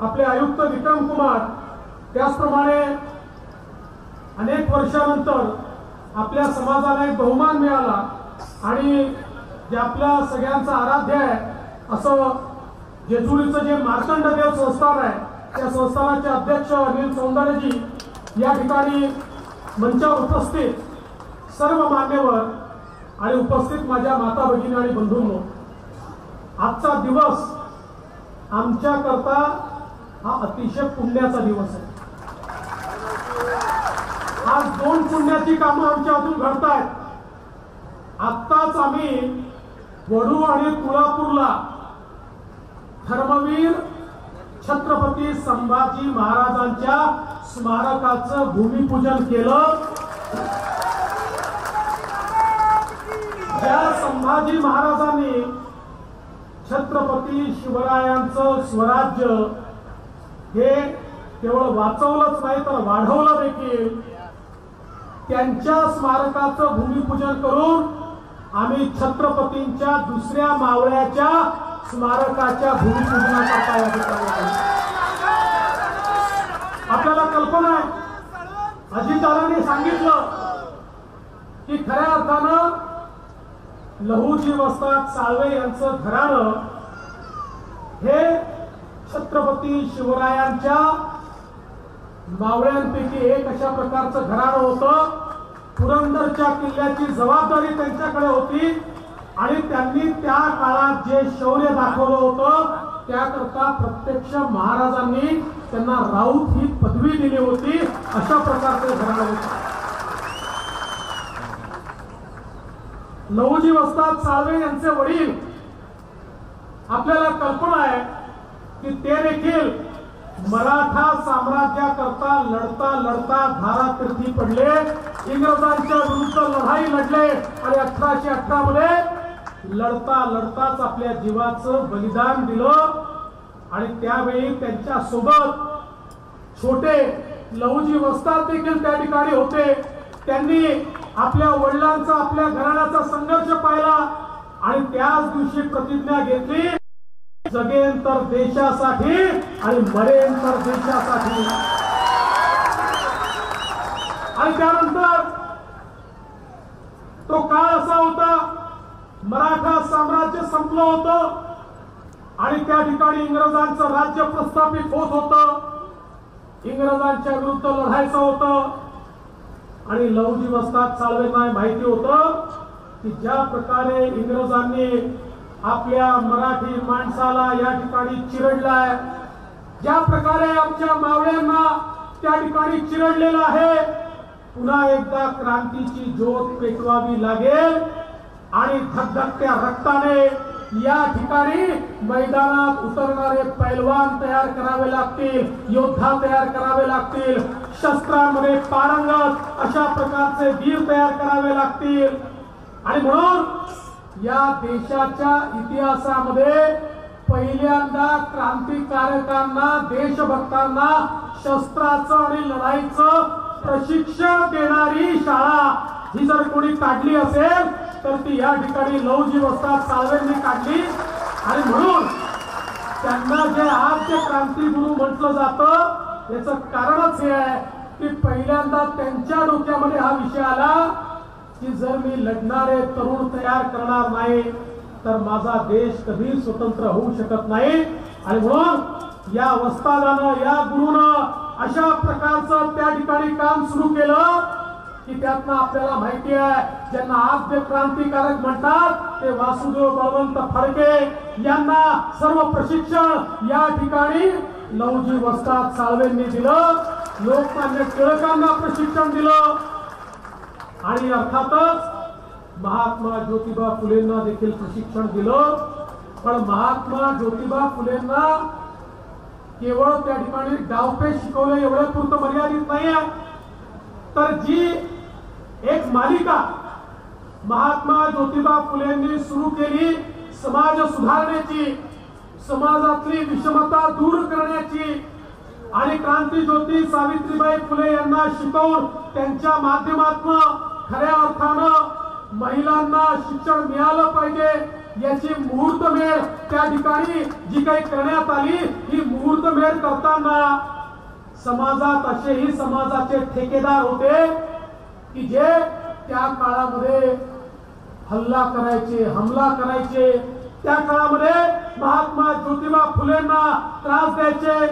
आपले आयुक्त विक्रम कुमार, त्याचप्रमाणे अनेक वर्षानंतर आपल्या समाजाला एक बहुमान मिळाला आणि जे आपल्या सगळ्यांचा आराध्य आहे असं जेजुरीचं जे मार्तंडदेव संस्थान आहे त्या संस्थानाचे अध्यक्ष अनिल सौंदर्यजी, या ठिकाणी मंचावर उपस्थित सर्व मान्यवर आणि उपस्थित माझ्या माता भगिनी आणि बंधूंनो, आजचा दिवस आमच्याकरता हा अतिशय पुण्याचा दिवस आहे. आज 2 पुण्याची कामं आमच्या हातून घडत आहेत. आत्ताच आम्ही वडू आणि तुळापूरला धर्मवीर छत्रपती संभाजी महाराजांच्या स्मारकाचं भूमिपूजन केलं. ज्या संभाजी महाराजांनी छत्रपती शिवरायांचं स्वराज्य हे केवळ वाचवलंच नाही तर वाढवलं देखील, त्यांच्या स्मारकाचं भूमिपूजन करून आम्ही छत्रपतींच्या दुसऱ्या मावळ्याच्या स्मारकाच्या भूमिपूजनाचा या ठिकाणी आहे. आपल्याला कल्पना आहे, अजितदादांनी सांगितलं की खऱ्या अर्थानं लहुजी वस्ताद साळवे यांचं घराणं हे छत्रपती शिवरायांच्या मावळ्यांपैकी एक अशा प्रकारचं घराणं होतं. पुरंदरच्या किल्ल्याची जबाबदारी त्यांच्याकडे होती आणि त्यांनी त्या काळात जे शौर्य दाखवलं होतं त्याकरता प्रत्यक्ष महाराजांनी त्यांना राऊत ही पदवी दिली होती. अशा प्रकारचं घराणं होतं. लहुजी वस्ताद साळवे यांचे वडील, आपल्याला कल्पना आहे की ते देखील मराठा साम्राज्याकरता लढता लढता धारातीर्थी पडले, इंग्रजांच्या विरुद्ध लढाई लढले आणि 1818 मध्ये लढता लढताच आपल्या जीवाचं बलिदान दिलं. आणि त्यावेळी त्यांच्या सोबत छोटे लहुजी वस्ताद देखील त्या ठिकाणी होते. त्यांनी आपल्या वडिलांचा आपल्या घराण्याचा संघर्ष पाहिला आणि त्याच दिवशी प्रतिज्ञा घेतली, जगेन तर देशासाठी आणि मरेन तर देशासाठी. आणि त्यानंतर तो काळ असा होता, मराठा साम्राज्य संपलं होतं आणि त्या ठिकाणी इंग्रजांचं राज्य प्रस्थापित होत होतं. इंग्रजांच्या विरुद्ध लढायचं होतं आणि लहुजी वस्ताद साळवेंना माहिती होतं की ज्या प्रकारे इंग्रजांनी आपल्या मराठी माणसाला या ठिकाणी चिरडलाय, ज्या प्रकारे आमच्या मावळ्यांना त्या ठिकाणी चिरडलेलं आहे, पुन्हा एकदा क्रांतीची ज्योत पेटवावी लागेल आणि धगधगत्या रक्ताने या ठिकाणी मैदानात उतरणारे पैलवान तयार करावे लागतील, योद्धा तयार करावे लागतील, शस्त्रांमध्ये पारंगत अशा प्रकारचे वीर तयार करावे लागतील. आणि म्हणून या देशाच्या इतिहासामध्ये पहिल्यांदा क्रांतिकारकांना, देशभक्तांना शस्त्राचं आणि लढाईचं प्रशिक्षण देणारी शाळा ही जर कोणी काढली असेल तर ती या ठिकाणी लहुजी वस्ताद साळवेंनी काढली. आणि म्हणून त्यांना जे आद्य क्रांतिगुरु म्हटलं जातं याचं कारणच हे आहे की पहिल्यांदा त्यांच्या डोक्यामध्ये हा विषय आला की जर मी लढणारे तरुण तयार करणार नाही तर माझा देश कधी स्वतंत्र होऊ शकत नाही. आणि म्हणून या वस्तादानं, या गुरुनं अशा प्रकारचं त्या ठिकाणी काम सुरू केलं की त्यातनं आपल्याला माहिती आहे, ज्यांना आद्य क्रांतिकारक म्हणतात ते वासुदेव बळवंत फडके यांना सर्व प्रशिक्षण या ठिकाणी लहुजी वस्ताद साळवेंनी दिलं. लोकमान्य टिळकांना प्रशिक्षण दिलं आणि अर्थातच महात्मा ज्योतिबा फुलेंना देखील प्रशिक्षण दिलं. पण महात्मा ज्योतिबा फुलेंना केवळ त्या ठिकाणी डावपेच शिकवलं एवढ्या पुरतं मर्यादित नाही आहे, तर जी एक मालिका महात्मा ज्योतिबा फुलेंनी सुरू केली समाज सुधारण्याची, समाजातली विषमता दूर करण्याची आणि क्रांतिज्योती सावित्रीबाई फुले यांना शिकवून त्यांच्या माध्यमातून खऱ्या अर्थानं महिलांना शिक्षण मिळालं पाहिजे याची मुहूर्तमेढ त्या ठिकाणी जी काही करण्यात आली, ही मुहूर्तमेढ करताना समाजात असेही समाजाचे ठेकेदार होते की जे त्या काळामध्ये हल्ला करायचे, हमला करायचे, त्या काळामध्ये महात्मा ज्योतिबा फुलेंना त्रास द्यायचे.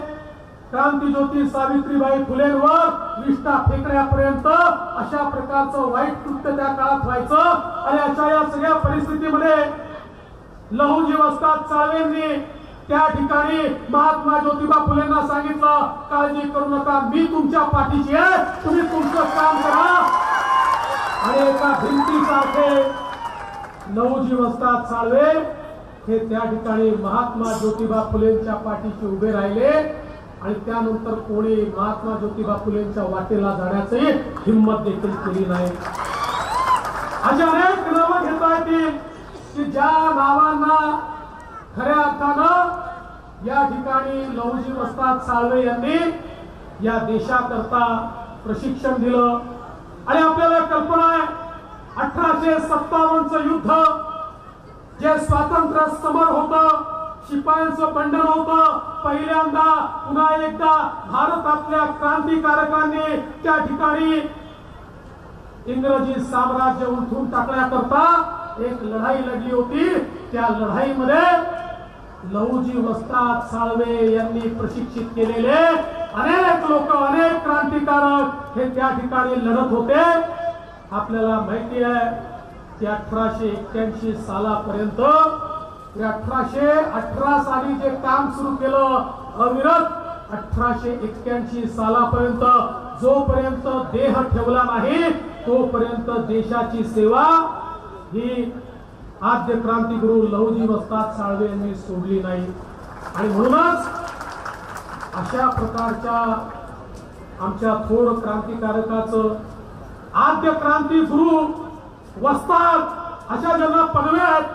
क्रांतिज्योती सावित्रीबाई फुलेंवर विष्ठा फेकण्यापर्यंत अशा प्रकारचं वाईट कृत्य त्या काळात व्हायचं. आणि अशा या सगळ्या परिस्थितीमध्ये लहुजी वस्ताद साळवेंनी त्या ठिकाणी महात्मा ज्योतिबा फुलेंना सांगितलं, काळजी करू नका, मी तुमच्या पाठीशी आहे, तुम्ही तुमचं काम करा. आणि एका भिंतीसारखे लहुजी वस्ताद साळवे हे त्या ठिकाणी महात्मा ज्योतिबा फुलेंच्या पाठीशी उभे राहिले. आणि त्यानंतर कोणी महात्मा ज्योतिबा फुलेंच्या वाटेला जाण्याची हिंमत देखील केली नाही. अशा अनेक नावं घेता येतील की ज्या नावांना खऱ्या अर्थानं या ठिकाणी लहुजी वस्ताद साळवे यांनी या देशाकरता प्रशिक्षण दिलं. आणि आपल्याला कल्पना आहे 1857चं युद्ध जे स्वातंत्र्य समर होतं, शिपायांचं बंधन होतं, पहिल्यांदा पुन्हा एकदा भारतातल्या क्रांतिकारकांनी त्या ठिकाणी इंग्रजी साम्राज्य उलथून टाकण्याकरता एक लढाई लढली होती. त्या लढाईमध्ये लहुजी वस्ताद साळवे यांनी प्रशिक्षित केलेले अनेक लोक, अनेक क्रांतिकारक हे त्या ठिकाणी लढत होते. आपल्याला माहिती आहे की 1881 सालापर्यंत 1818 साली जे काम सुरू केलं अविरत, 1881 सालापर्यंत जोपर्यंत देह ठेवला नाही तोपर्यंत देशाची सेवा ही आद्य क्रांतिगुरु लहुजी वस्ताद साळवे यांनी सोडली नाही. आणि म्हणूनच अशा प्रकारच्या आमच्या थोर क्रांतिकारकाचं आद्य क्रांतिगुरु वस्ताद अशा ज्यांना पदव्या आहेत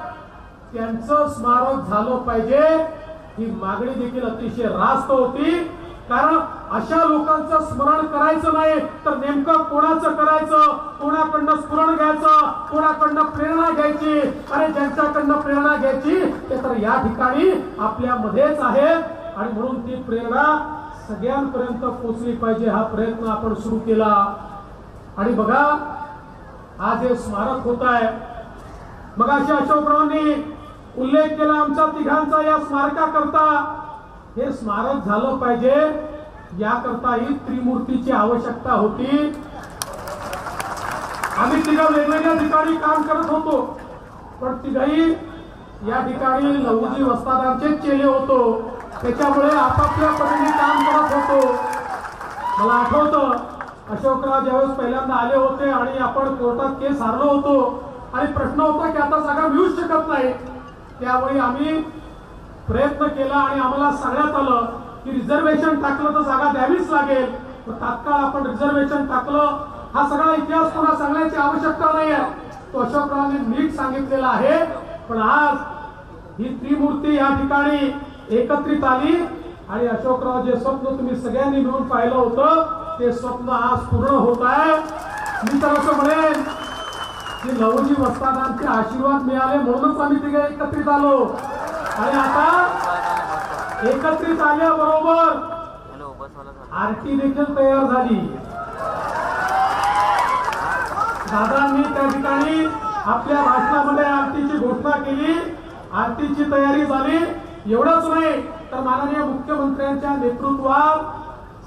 त्यांचं स्मारक झालं पाहिजे ही मागणी देखील अतिशय रास्त होती. कारण अशा लोकांचं स्मरण करायचं नाही तर नेमकं कोणाचं करायचं, कोणाकडनं स्मरण घ्यायचं, कोणाकडनं प्रेरणा घ्यायची. आणि ज्यांच्याकडनं प्रेरणा घ्यायची ते तर या ठिकाणी आपल्यामध्येच आहेत. आणि म्हणून ती प्रेरणा सगळ्यांपर्यंत पोहोचली पाहिजे हा प्रयत्न आपण सुरू केला. आणि बघा आज हे स्मारक होत आहे. मग अशा अशोकरावांनी उल्लेख केला आमच्या तिघांचा या स्मारकाकरता. हे स्मारक झालं पाहिजे याकरता ही त्रिमूर्तीची आवश्यकता होती. आम्ही तिघा वेगवेगळ्या ठिकाणी काम करत होतो पण तिघही या ठिकाणी लहुजी वस्तादांचे चेले होतो. त्याच्यामुळे आपापल्या परीने काम करत होतो. मला आठवतं अशोकराव ज्यावेळेस पहिल्यांदा आले होते आणि आपण कोर्टात केस हारलो होतो आणि प्रश्न होता की आता जागा मिळूच शकत नाही. त्यावेळी आम्ही प्रयत्न केला आणि आम्हाला सांगण्यात आलं की रिझर्वेशन टाकलं तर जागा द्यावीच लागेल. तात्काळ आपण रिझर्वेशन टाकलं. हा सगळा इतिहास पुन्हा सांगण्याची आवश्यकता नाही आहे, तो अशोकरावांनी नीट सांगितलेला आहे. पण आज ही त्रिमूर्ती या ठिकाणी एकत्रित आली आणि अशोकराव जे स्वप्न तुम्ही सगळ्यांनी मिळून पाहिलं होतं ते स्वप्न आज पूर्ण होत आहे. मी तर असं म्हणेन की लहुजी वस्तादांचे आशीर्वाद मिळाले म्हणूनच आम्ही तिघे एकत्रित आलो. आणि आता एकत्रित आल्याबरोबर आरती देखील तयार झाली. दादांनी त्या ठिकाणी आपल्या भाषणामध्ये आरतीची घोषणा केली. आरतीची तयारी झाली. एवढंच नाही तर माननीय मुख्यमंत्र्यांच्या नेतृत्वात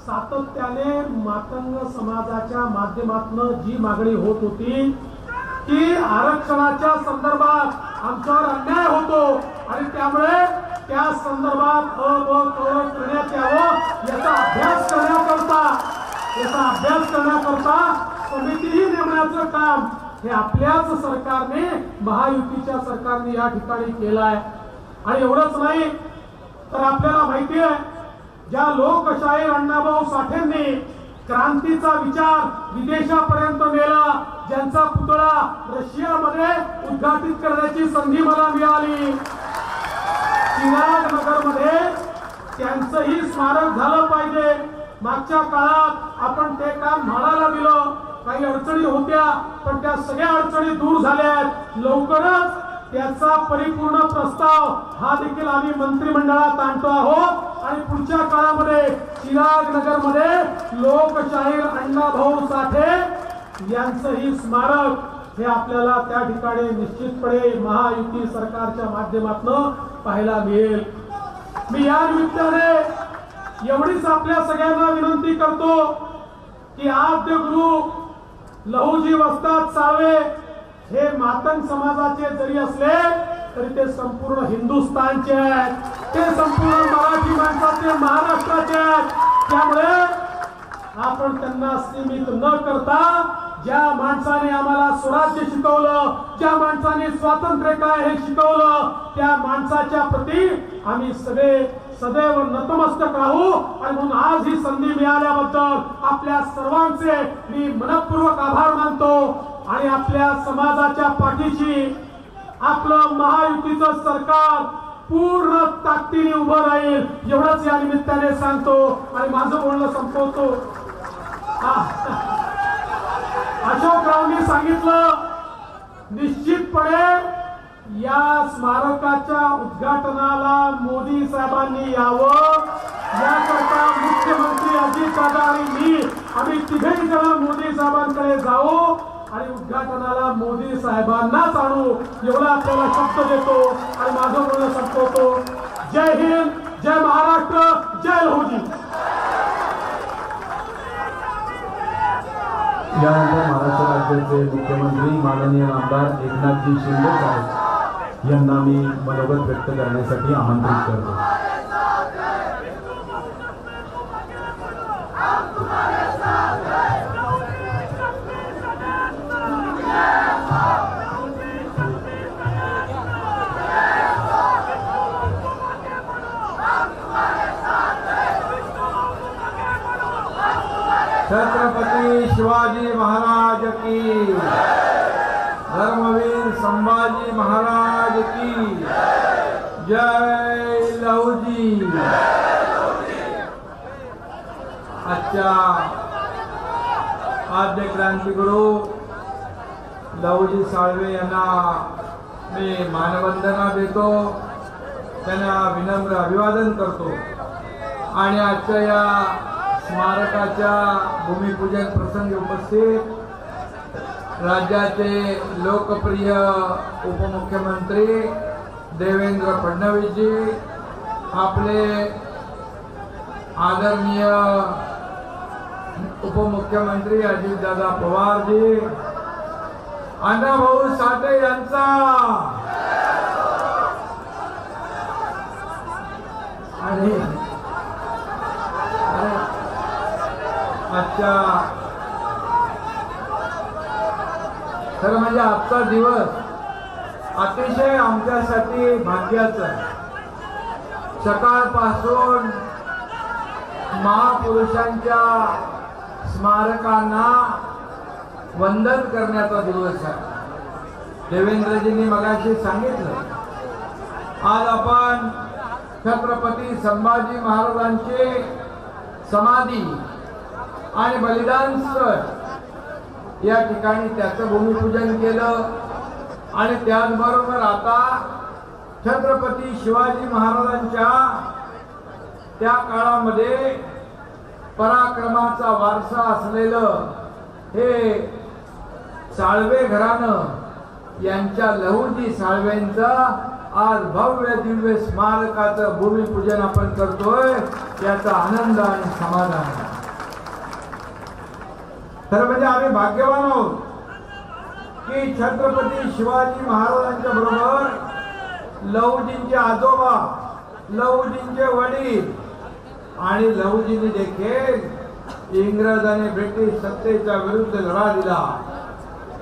सातत्याने मातंग समाजाच्या माध्यमातून जी मागणी होत होती की आरक्षणाच्या संदर्भात आमच्यावर अन्याय होतो आणि त्यामुळे त्या संदर्भात करण्यात यावं याचा अभ्यास करण्याकरता समितीही नेमण्याचं काम हे आपल्याच सरकारने महायुतीच्या सरकारने या ठिकाणी केलं आहे. आणि एवढंच नाही तर आपल्याला माहिती आहे ज्या लोकशाहीर अण्णाभाऊ साठेंनी क्रांतीचा विचार विदेशापर्यंत नेला, ज्यांचा पुतळा रशियामध्ये उद्घाटित करण्याची संधी मला मिळाली. शिवाजीनगरमध्ये त्यांचंही स्मारक झालं पाहिजे. मागच्या काळात आपण ते काम म्हाडाला दिलं. काही अडचणी होत्या पण त्या सगळ्या अडचणी दूर झाल्या. लवकरच त्याचा परिपूर्ण प्रस्ताव हा देखील आम्ही मंत्रिमंडळात आणतो आहोत आणि पुढच्या काळामध्ये शिवाजीनगरमध्ये लोकशाहीर अण्णाभाऊ साठे यांचंही स्मारक हे आपल्याला त्या ठिकाणी निश्चितपणे महायुती सरकारच्या माध्यमातून पाहायला मिळेल. मी या निमित्ताने एवढीच आपल्या सगळ्यांना विनंती करतो की आद्य गुरु लहुजी वस्ताद साळवे हे मातंग समाजाचे जरी असले तरी ते संपूर्ण हिंदुस्थानचे आहेत, ते संपूर्ण मराठी माणसाचे, महाराष्ट्राचे आहेत. त्यामुळे आपण त्यांना सीमित न करता ज्या माणसाने आम्हाला स्वराज्य शिकवलं, ज्या माणसाने स्वातंत्र्य काय हे शिकवलं, त्या माणसाच्या प्रती आम्ही सगळे सदैव नतमस्तक राहू. आणि म्हणून आज ही संधी मिळाल्याबद्दल आपल्या सर्वांचे मी मनपूर्वक आभार मानतो. आणि आपल्या समाजाच्या पाठीशी आपलं महायुतीचं सरकार पूर्ण ताकदीने उभं राहील एवढंच या निमित्ताने सांगतो आणि माझं बोलणं संपवतो. अशोकरावांनी सांगितलं, निश्चितपणे या स्मारकाच्या उद्घाटनाला मोदी साहेबांनी यावं याकरता मुख्यमंत्री अजितदादा आणि मी आम्ही तिघेही जण मोदी साहेबांकडे जाऊ आणि उद्घाटनाला मोदी साहेबांनाच आणू एवढा आपल्याला शब्द देतो आणि माझं बोलणं संपवतो. जय हिंद, जय महाराष्ट्र, जय लहुजी. यानंतर महाराष्ट्र राज्याचे मुख्यमंत्री माननीय आमदार एकनाथजी शिंदे साहेब यांना मी मनोगत व्यक्त करण्यासाठी आमंत्रित करतो. छत्रपती शिवाजी महाराज की, धर्मवीर संभाजी महाराज की जय. लहुजी. आजच्या आद्य क्रांतिगुरु लहुजी साळवे यांना मी मानवंदना देतो, त्यांना विनम्र अभिवादन करतो. आणि आजच्या या स्मारकाच्या भूमिपूजन प्रसंगी उपस्थित राज्याचे लोकप्रिय उपमुख्यमंत्री देवेंद्र फडणवीसजी, आपले आदरणीय उपमुख्यमंत्री अजितदादा पवारजी, अण्णाभाऊ साठे यांचा आणि आजच्या खरं म्हणजे आजचा दिवस अतिशय आमच्यासाठी भाग्याचा. सकाळपासून महापुरुषांच्या स्मारकांना वंदन करण्याचा दिवस आहे. देवेंद्रजींनी मगाशी सांगितलं, आज आपण छत्रपती संभाजी महाराजांची समाधी आणि बलिदान स्थळ या ठिकाणी त्याचं भूमिपूजन केलं. आणि त्याचबरोबर आता छत्रपती शिवाजी महाराजांच्या त्या काळामध्ये पराक्रमाचा वारसा असलेलं हे साळवे घराणं यांच्या लहुजी साळवेंचं आज भव्य दिव्य स्मारकाचं भूमिपूजन आपण करतोय, याचा आनंद आणि समाधान आहे. तर म्हणजे आम्ही भाग्यवान आहोत की छत्रपती शिवाजी महाराजांच्या बरोबर लहुजींचे आजोबा, लहुजींचे वडील आणि लहुजींनी देखील इंग्रज आणि ब्रिटिश सत्तेच्या विरुद्ध लढा दिला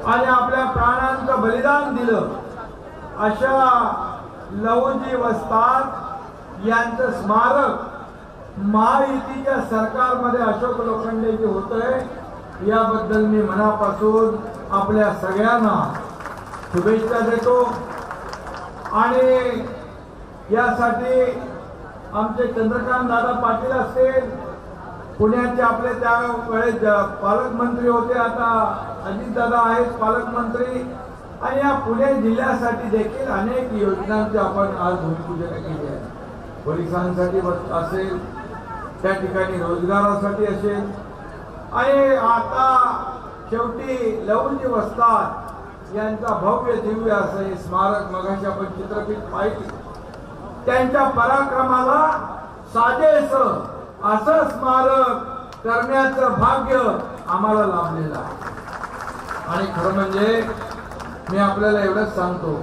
आणि आपल्या प्राणांचं बलिदान दिलं. अशा लहुजी वस्ताद यांचं स्मारक महायुतीच्या सरकारमध्ये अशोक लोखंडेजी होतंय, याबद्दल मी मनापासून आपल्या सगळ्यांना शुभेच्छा देतो. आणि यासाठी आमचे चंद्रकांत दादा पाटील असतील, पुण्याचे आपले त्यावेळेस पालकमंत्री होते, आता अजितदादा आहेत पालकमंत्री, आणि या पुणे जिल्ह्यासाठी देखील अनेक योजनांचे आपण आज भूमिपूजन केले आहे. पोलिसांसाठी असेल, त्या ठिकाणी रोजगारासाठी असेल, आणि आता शेवटी लहुजी वस्ताद यांचा भव्य दिव्य असं हे स्मारक, मगाशी आपण चित्रफित पाहिली, त्यांच्या पराक्रमाला साजेस असं स्मारक करण्याचं भाग्य आम्हाला लाभलेलं आहे. आणि खरं म्हणजे मी आपल्याला एवढंच सांगतो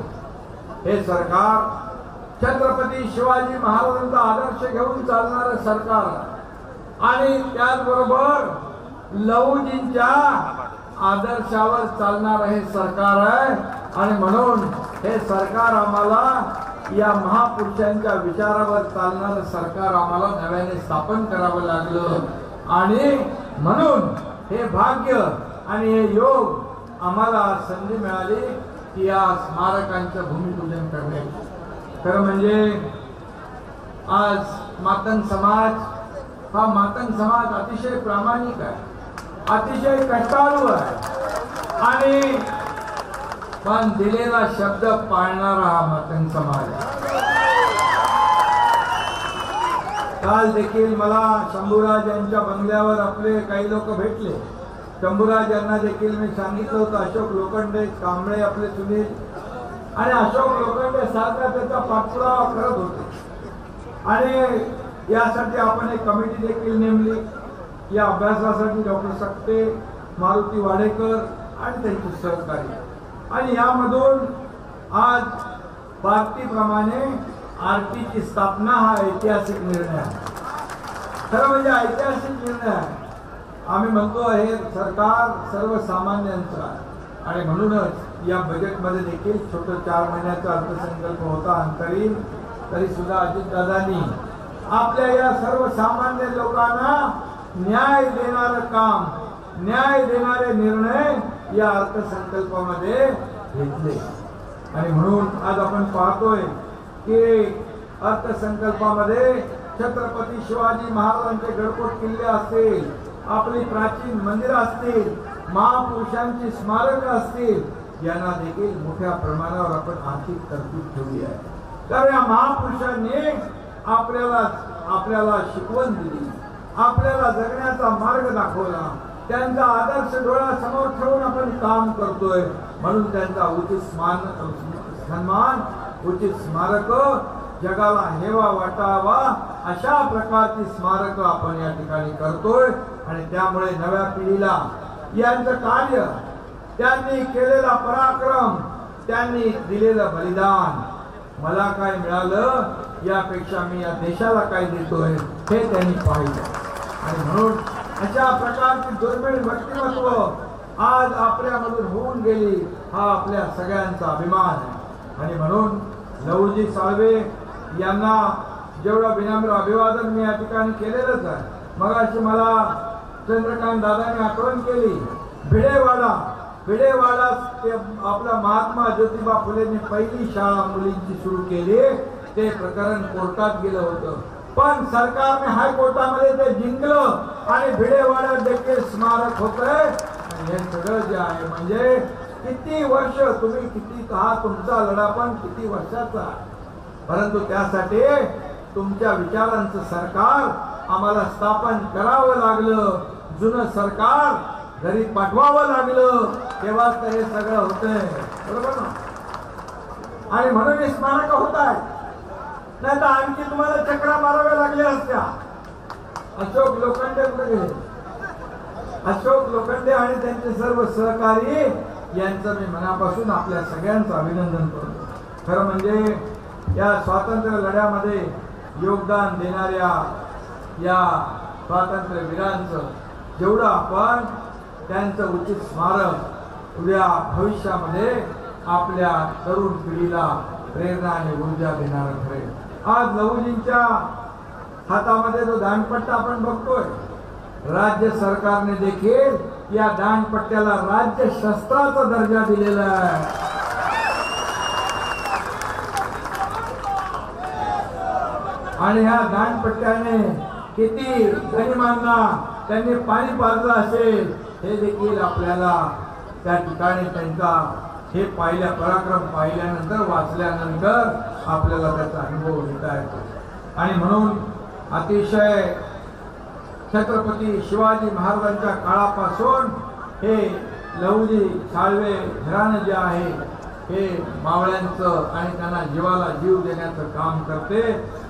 हे सरकार छत्रपती शिवाजी महाराजांचा आदर्श घेऊन चालणारं सरकार आणि त्याचबरोबर लहुजींच्या आदर्शावर चालणारं हे सरकार आहे. आणि म्हणून हे सरकार आम्हाला या महापुरुषांच्या विचारावर चालणारं सरकार आम्हाला नव्याने स्थापन करावं लागलं. आणि म्हणून हे भाग्य आणि हे योग आम्हाला संधी मिळाली की या स्मारकांचं भूमिपूजन करण्याची. खरं म्हणजे आज मातंग समाज हा मातंग समाज अतिशय प्रामाणिक आहे, अतिशय कष्टाळू आहे आणि पण दिलेला शब्द पाळणारा हा मातंग समाज आहे. काल देखील मला शंभूराज यांच्या बंगल्यावर आपले काही लोक भेटले. शंभूराज यांना देखील मी सांगितलं होतं अशोक लोखंडे, कांबळे आपले सुनील आणि अशोक लोखंडे सारखा त्याचा पाठपुरावा करत होते. आणि यासाठी आपण एक कमिटी देखील नेमली. या अभ्यासासाठी डॉक्टर सक्ते, मारुती वाडेकर आणि त्यांचे सहकारी. आणि यामधून आज भारतीप्रमाणे आरटीची स्थापना हा ऐतिहासिक निर्णय आहे. खरं म्हणजे ऐतिहासिक निर्णय आहे. आम्ही म्हणतो हे सरकार सर्वसामान्यांचं आहे आणि म्हणूनच या बजेटमध्ये देखील छोटं 4 महिन्याचा अर्थसंकल्प होता अंतरिम, तरी सुद्धा अजितदादांनी आपल्या या सर्वसामान्य लोकांना न्याय देणारं काम, न्याय देणारे निर्णय या अर्थसंकल्पामध्ये घेतले. आणि म्हणून आज आपण पाहतोय की अर्थसंकल्पामध्ये छत्रपती शिवाजी महाराजांचे गडकोट किल्ले असतील, आपली प्राचीन मंदिरं असतील, महापुरुषांची स्मारकं असतील, यांना देखील मोठ्या प्रमाणावर आपण आर्थिक तरतूद ठेवली आहे. तर या महापुरुषांनी आपल्याला शिकवण दिली, आपल्याला जगण्याचा मार्ग दाखवला, त्यांचा आदर्श डोळ्यासमोर ठेवून आपण काम करतोय. म्हणून त्यांचा उचित सन्मान, उचित स्मारक जगाला हेवा वाटावा अशा प्रकारची स्मारक आपण या ठिकाणी करतोय. आणि त्यामुळे नव्या पिढीला यांचं कार्य, त्यांनी केलेला पराक्रम, त्यांनी दिलेलं बलिदान, मला काय मिळालं यापेक्षा मी या देशाला काय देतोय हे त्यांनी पाहिलं. आणि म्हणून अशा प्रकारची दुर्मिळ व्यक्तिमत्व आज आपल्यामधून होऊन गेली, हा आपल्या सगळ्यांचा अभिमान आहे. आणि म्हणून लहुजी साळवे यांना जेवढं विनम्र अभिवादन मी या ठिकाणी केलेलंच आहे. मगाशी मला चंद्रकांत दादांनी आठवण केली, भिडेवाडा ते आपला महात्मा ज्योतिबा फुलेंनी पहिली शाळा मुलींची सुरू केली. ते प्रकरण कोर्टात गेलं होतं, पण सरकारने हायकोर्टामध्ये ते जिंकलं आणि भिडेवाड्यात देखील स्मारक होतंय. हे सगळं जे आहे म्हणजे किती वर्ष तुम्ही किती हा तुमचा लढा पण किती वर्षाचा, परंतु त्यासाठी तुमच्या विचारांचं सरकार आम्हाला स्थापन करावं लागलं. जुनं सरकार घरी पाठवावं लागलं, तेव्हा तर हे सगळं होतंय, बरोबर ना. आणि म्हणून हे स्मारक होत आहे, नाही तर आणखी तुम्हाला चक्रा माराव्या लागल्या असत्या. अशोक लोखंडे कुठे गेले? अशोक लोखंडे आणि त्यांचे सर्व सहकारी यांचं मी मनापासून आपल्या सगळ्यांचं अभिनंदन करतो. खरं म्हणजे या स्वातंत्र्य लढ्यामध्ये योगदान देणाऱ्या या स्वातंत्र्य वीरांचं जेवढं आपण त्यांचं उचित स्मारक उद्या भविष्यामध्ये आपल्या तरुण पिढीला प्रेरणा आणि ऊर्जा देणारं ठरेल. आज लहुजींच्या हातामध्ये जो दांडपट्टा आपण बघतोय, राज्य सरकारने देखील या दांडपट्ट्याला राज्य शस्त्राचा दर्जा दिलेला आहे. आणि ह्या दांडपट्ट्याने किती गरिबांना त्यांनी पाणी पाजलं असेल हे देखील आपल्याला त्या ठिकाणी त्यांचा हे पराक्रम पाहिल्यानंतर, वाचल्यानंतर आपल्याला त्याचा अनुभव घेता येतो. आणि म्हणून अतिशय छत्रपती शिवाजी महाराजांच्या काळापासून हे लहुजी साळवे घराणं जे आहे हे मावळ्यांचं आणि त्यांना जीवाला जीव देण्याचं काम करते.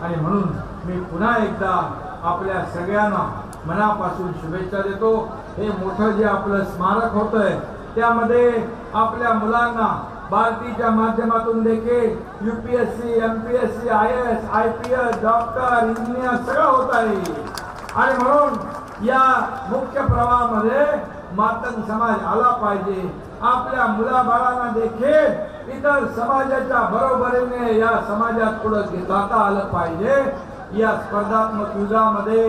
आणि म्हणून मी पुन्हा एकदा आपल्या सगळ्यांना मनापासून शुभेच्छा देतो. हे मोठं जे आपलं स्मारक होतंय त्यामध्ये आपल्या मुलांना भारतीच्या माध्यमातून देखील UPSC, MPSC, IAS, IPS, doctor, engineer सगळं होत आहे. आणि म्हणून या मुख्य प्रवाहामध्ये मातंग समाज आला पाहिजे. आपल्या मुलाबाळांना देखील इतर समाजाच्या बरोबरीने या समाजात पुढे जाता आलं पाहिजे. या स्पर्धात्मक युगामध्ये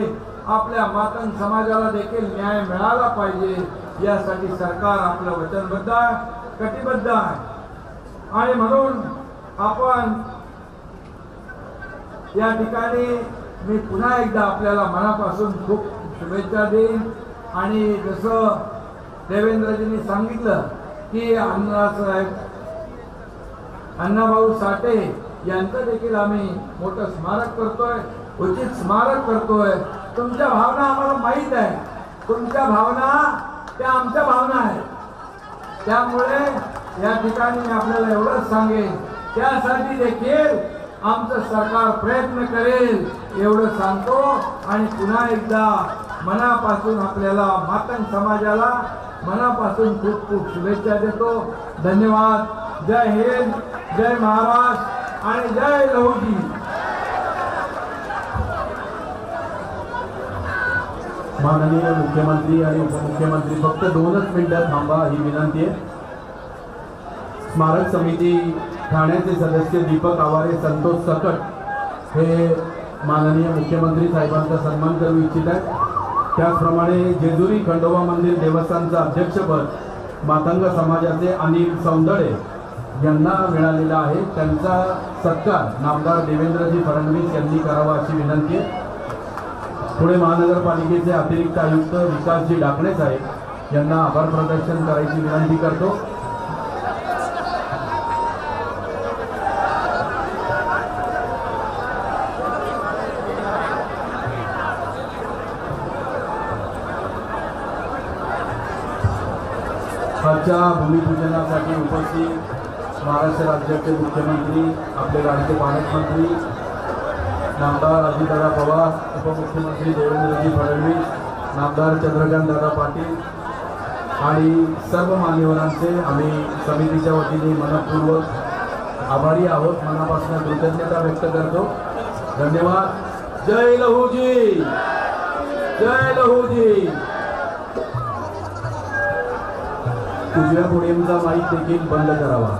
आपल्या मातंग समाजाला देखील न्याय मिळाला पाहिजे. यासाठी सरकार आपलं वचनबद्ध आहे, कटिबद्ध आहे. आणि म्हणून आपण या ठिकाणी मी पुन्हा एकदा आपल्याला मनापासून खूप शुभेच्छा देईन. आणि जसं देवेंद्रजींनी सांगितलं की अण्णाभाऊ साठे यांचं देखील आम्ही मोठं स्मारक करतोय, उचित स्मारक करतोय. तुमच्या भावना आम्हाला माहीत आहे, तुमच्या भावना त्या आमच्या भावना आहेत. त्यामुळे या ठिकाणी मी आपल्याला एवढंच सांगेन, त्यासाठी देखील आमचं सरकार प्रयत्न करेल एवढं सांगतो. आणि पुन्हा एकदा मनापासून आपल्याला मातंग समाजाला मनापासून खूप खूप शुभेच्छा देतो. धन्यवाद. जय हिंद, जय महाराष्ट्र आणि जय लहुजी. माननीय मुख्यमंत्री आणि उपमुख्यमंत्री फक्त 2च मिनिटं थांबा ही विनंती आहे. स्मारक समिती ठाण्याचे सदस्य दीपक आवारे, संतोष सकट हे माननीय मुख्यमंत्री साहेबांचा सन्मान करू इच्छित आहेत. त्याचप्रमाणे जेजुरी खंडोबा मंदिर देवस्थानचं अध्यक्षपद मातंग समाजाचे अनिल सौंदळे यांना मिळालेला आहे. त्यांचा सत्कार नामदार देवेंद्रजी फडणवीस यांनी करावा अशी विनंती आहे. पुणे महानगरपालिकेचे अतिरिक्त आयुक्त विकासजी डाकणे साहेब यांना आभार प्रदर्शन करायची विनंती करतो. आजच्या भूमिपूजनासाठी उपस्थित महाराष्ट्र राज्याचे मुख्यमंत्री, आपले लाडके पालकमंत्री नामदार अजितदादा पवार, उपमुख्यमंत्री देवेंद्रजी फडणवीस, नामदार चंद्रकांतदादा पाटील आणि सर्व मान्यवरांचे आम्ही समितीच्या वतीने मनपूर्वक आभारी आहोत. मनापासून कृतज्ञता व्यक्त करतो. धन्यवाद. जय लहुजी, जय लहुजी. उजव्या पोडियमचा माईक देखील बंद करावा.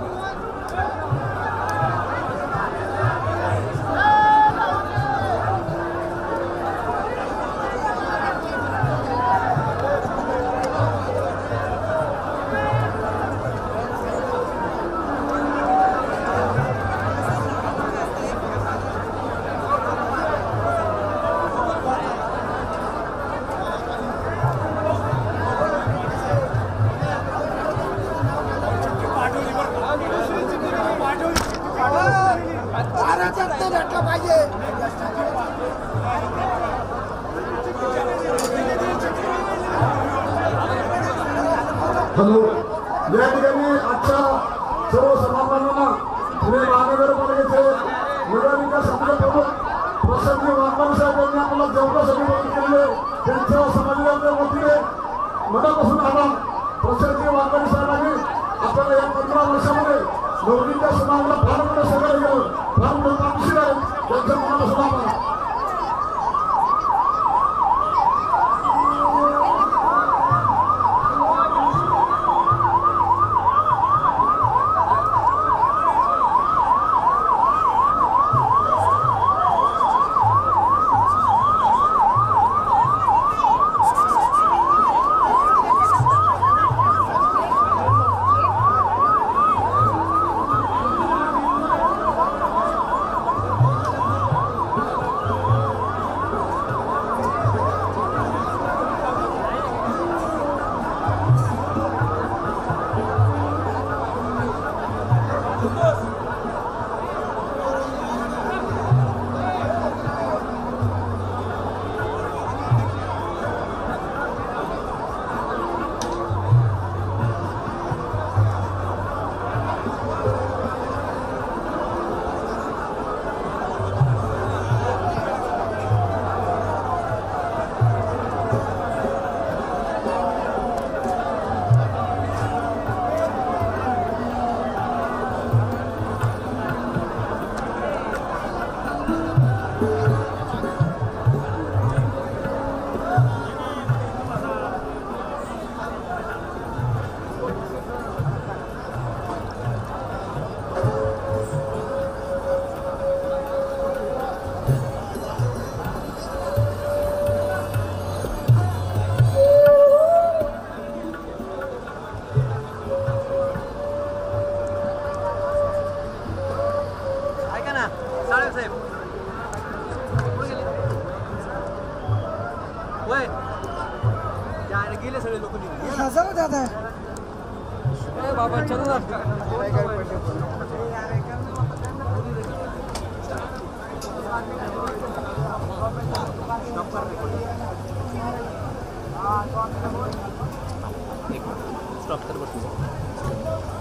हॅलो. या ठिकाणी आजच्या सर्व समाजांना पुणे महानगरपालिकेचे नगरविकास समिती प्रमुख प्रसन्न वाघमारे साहेब यांनी आपल्याला जेवणासाठी मदत केली. त्यांच्या समाजाच्या वतीने मनापासून आभार. प्रसन्न वाघमारे साहेबांनी आपल्याला या 15 वर्षामध्ये नवरीच्या समाजाला फार मोठं सहकार्य केलं, फार मोठं कामशील आहे. त्यांच्या मनापासून आभार. साहेब वय गेले सगळे लोक दादा बाबा चल ना स्टॉप कर बस